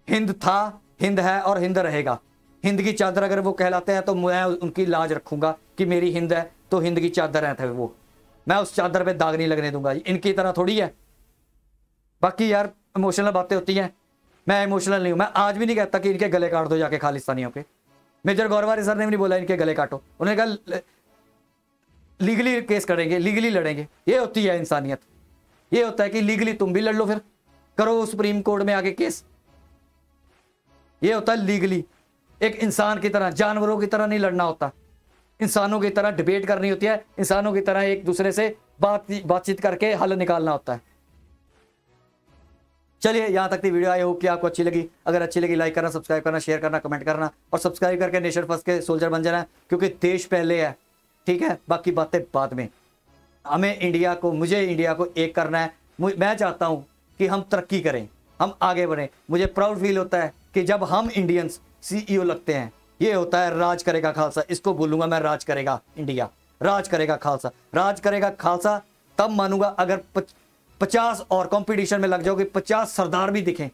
हिंद था, हिंद है और हिंद रहेगा। हिंद की चादर अगर वो कहलाते हैं तो मैं उनकी लाज रखूंगा कि मेरी हिंद है तो हिंद की चादर है वो। मैं उस चादर पे दाग नहीं लगने दूंगा। इनकी तरह थोड़ी है। बाकी यार इमोशनल बातें होती हैं, मैं इमोशनल नहीं हूं। मैं आज भी नहीं कहता कि इनके गले काट दो जाके खालिस्तानियों के। मेजर गौरवारी सर ने भी नहीं बोला इनके गले काटो। उन्होंने कहा लीगली केस करेंगे, लीगली लड़ेंगे। ये होती है इंसानियत। ये होता है कि लीगली तुम भी लड़ लो, फिर करो सुप्रीम कोर्ट में आके केस। ये होता है लीगली। एक इंसान की तरह, जानवरों की तरह नहीं लड़ना होता। इंसानों की तरह डिबेट करनी होती है। इंसानों की तरह एक दूसरे से बातचीत करके हल निकालना होता है। चलिए यहां तक थी वीडियो। आई होप कि आपको अच्छी लगी। अगर अच्छी लगी लाइक करना, सब्सक्राइब करना, शेयर करना, कमेंट करना और सब्सक्राइब करके नेशन फर्स्ट के सोल्जर बन जाना, क्योंकि देश पहले है, ठीक है, बाकी बातें बाद में। मुझे इंडिया को एक करना है। मैं चाहता हूं कि हम तरक्की करें, हम आगे बढ़ें। मुझे प्राउड फील होता है कि जब हम इंडियंस CEO लगते हैं। ये होता है राज करेगा खालसा। इसको बोलूंगा मैं, राज करेगा इंडिया, राज करेगा खालसा। राज करेगा खालसा तब मानूंगा अगर 50 और कंपटीशन में लग जाओगे, 50 सरदार भी दिखें,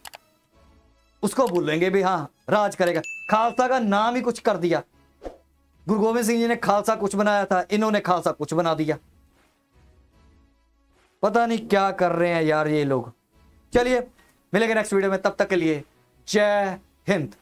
उसको बोलेंगे भी हाँ राज करेगा। खालसा का नाम ही कुछ कर दिया। गुरु गोविंद सिंह जी ने खालसा कुछ बनाया था, इन्होंने खालसा कुछ बना दिया। पता नहीं क्या कर रहे हैं यार ये लोग। चलिए मिलेंगे नेक्स्ट वीडियो में, तब तक के लिए जय हिंद।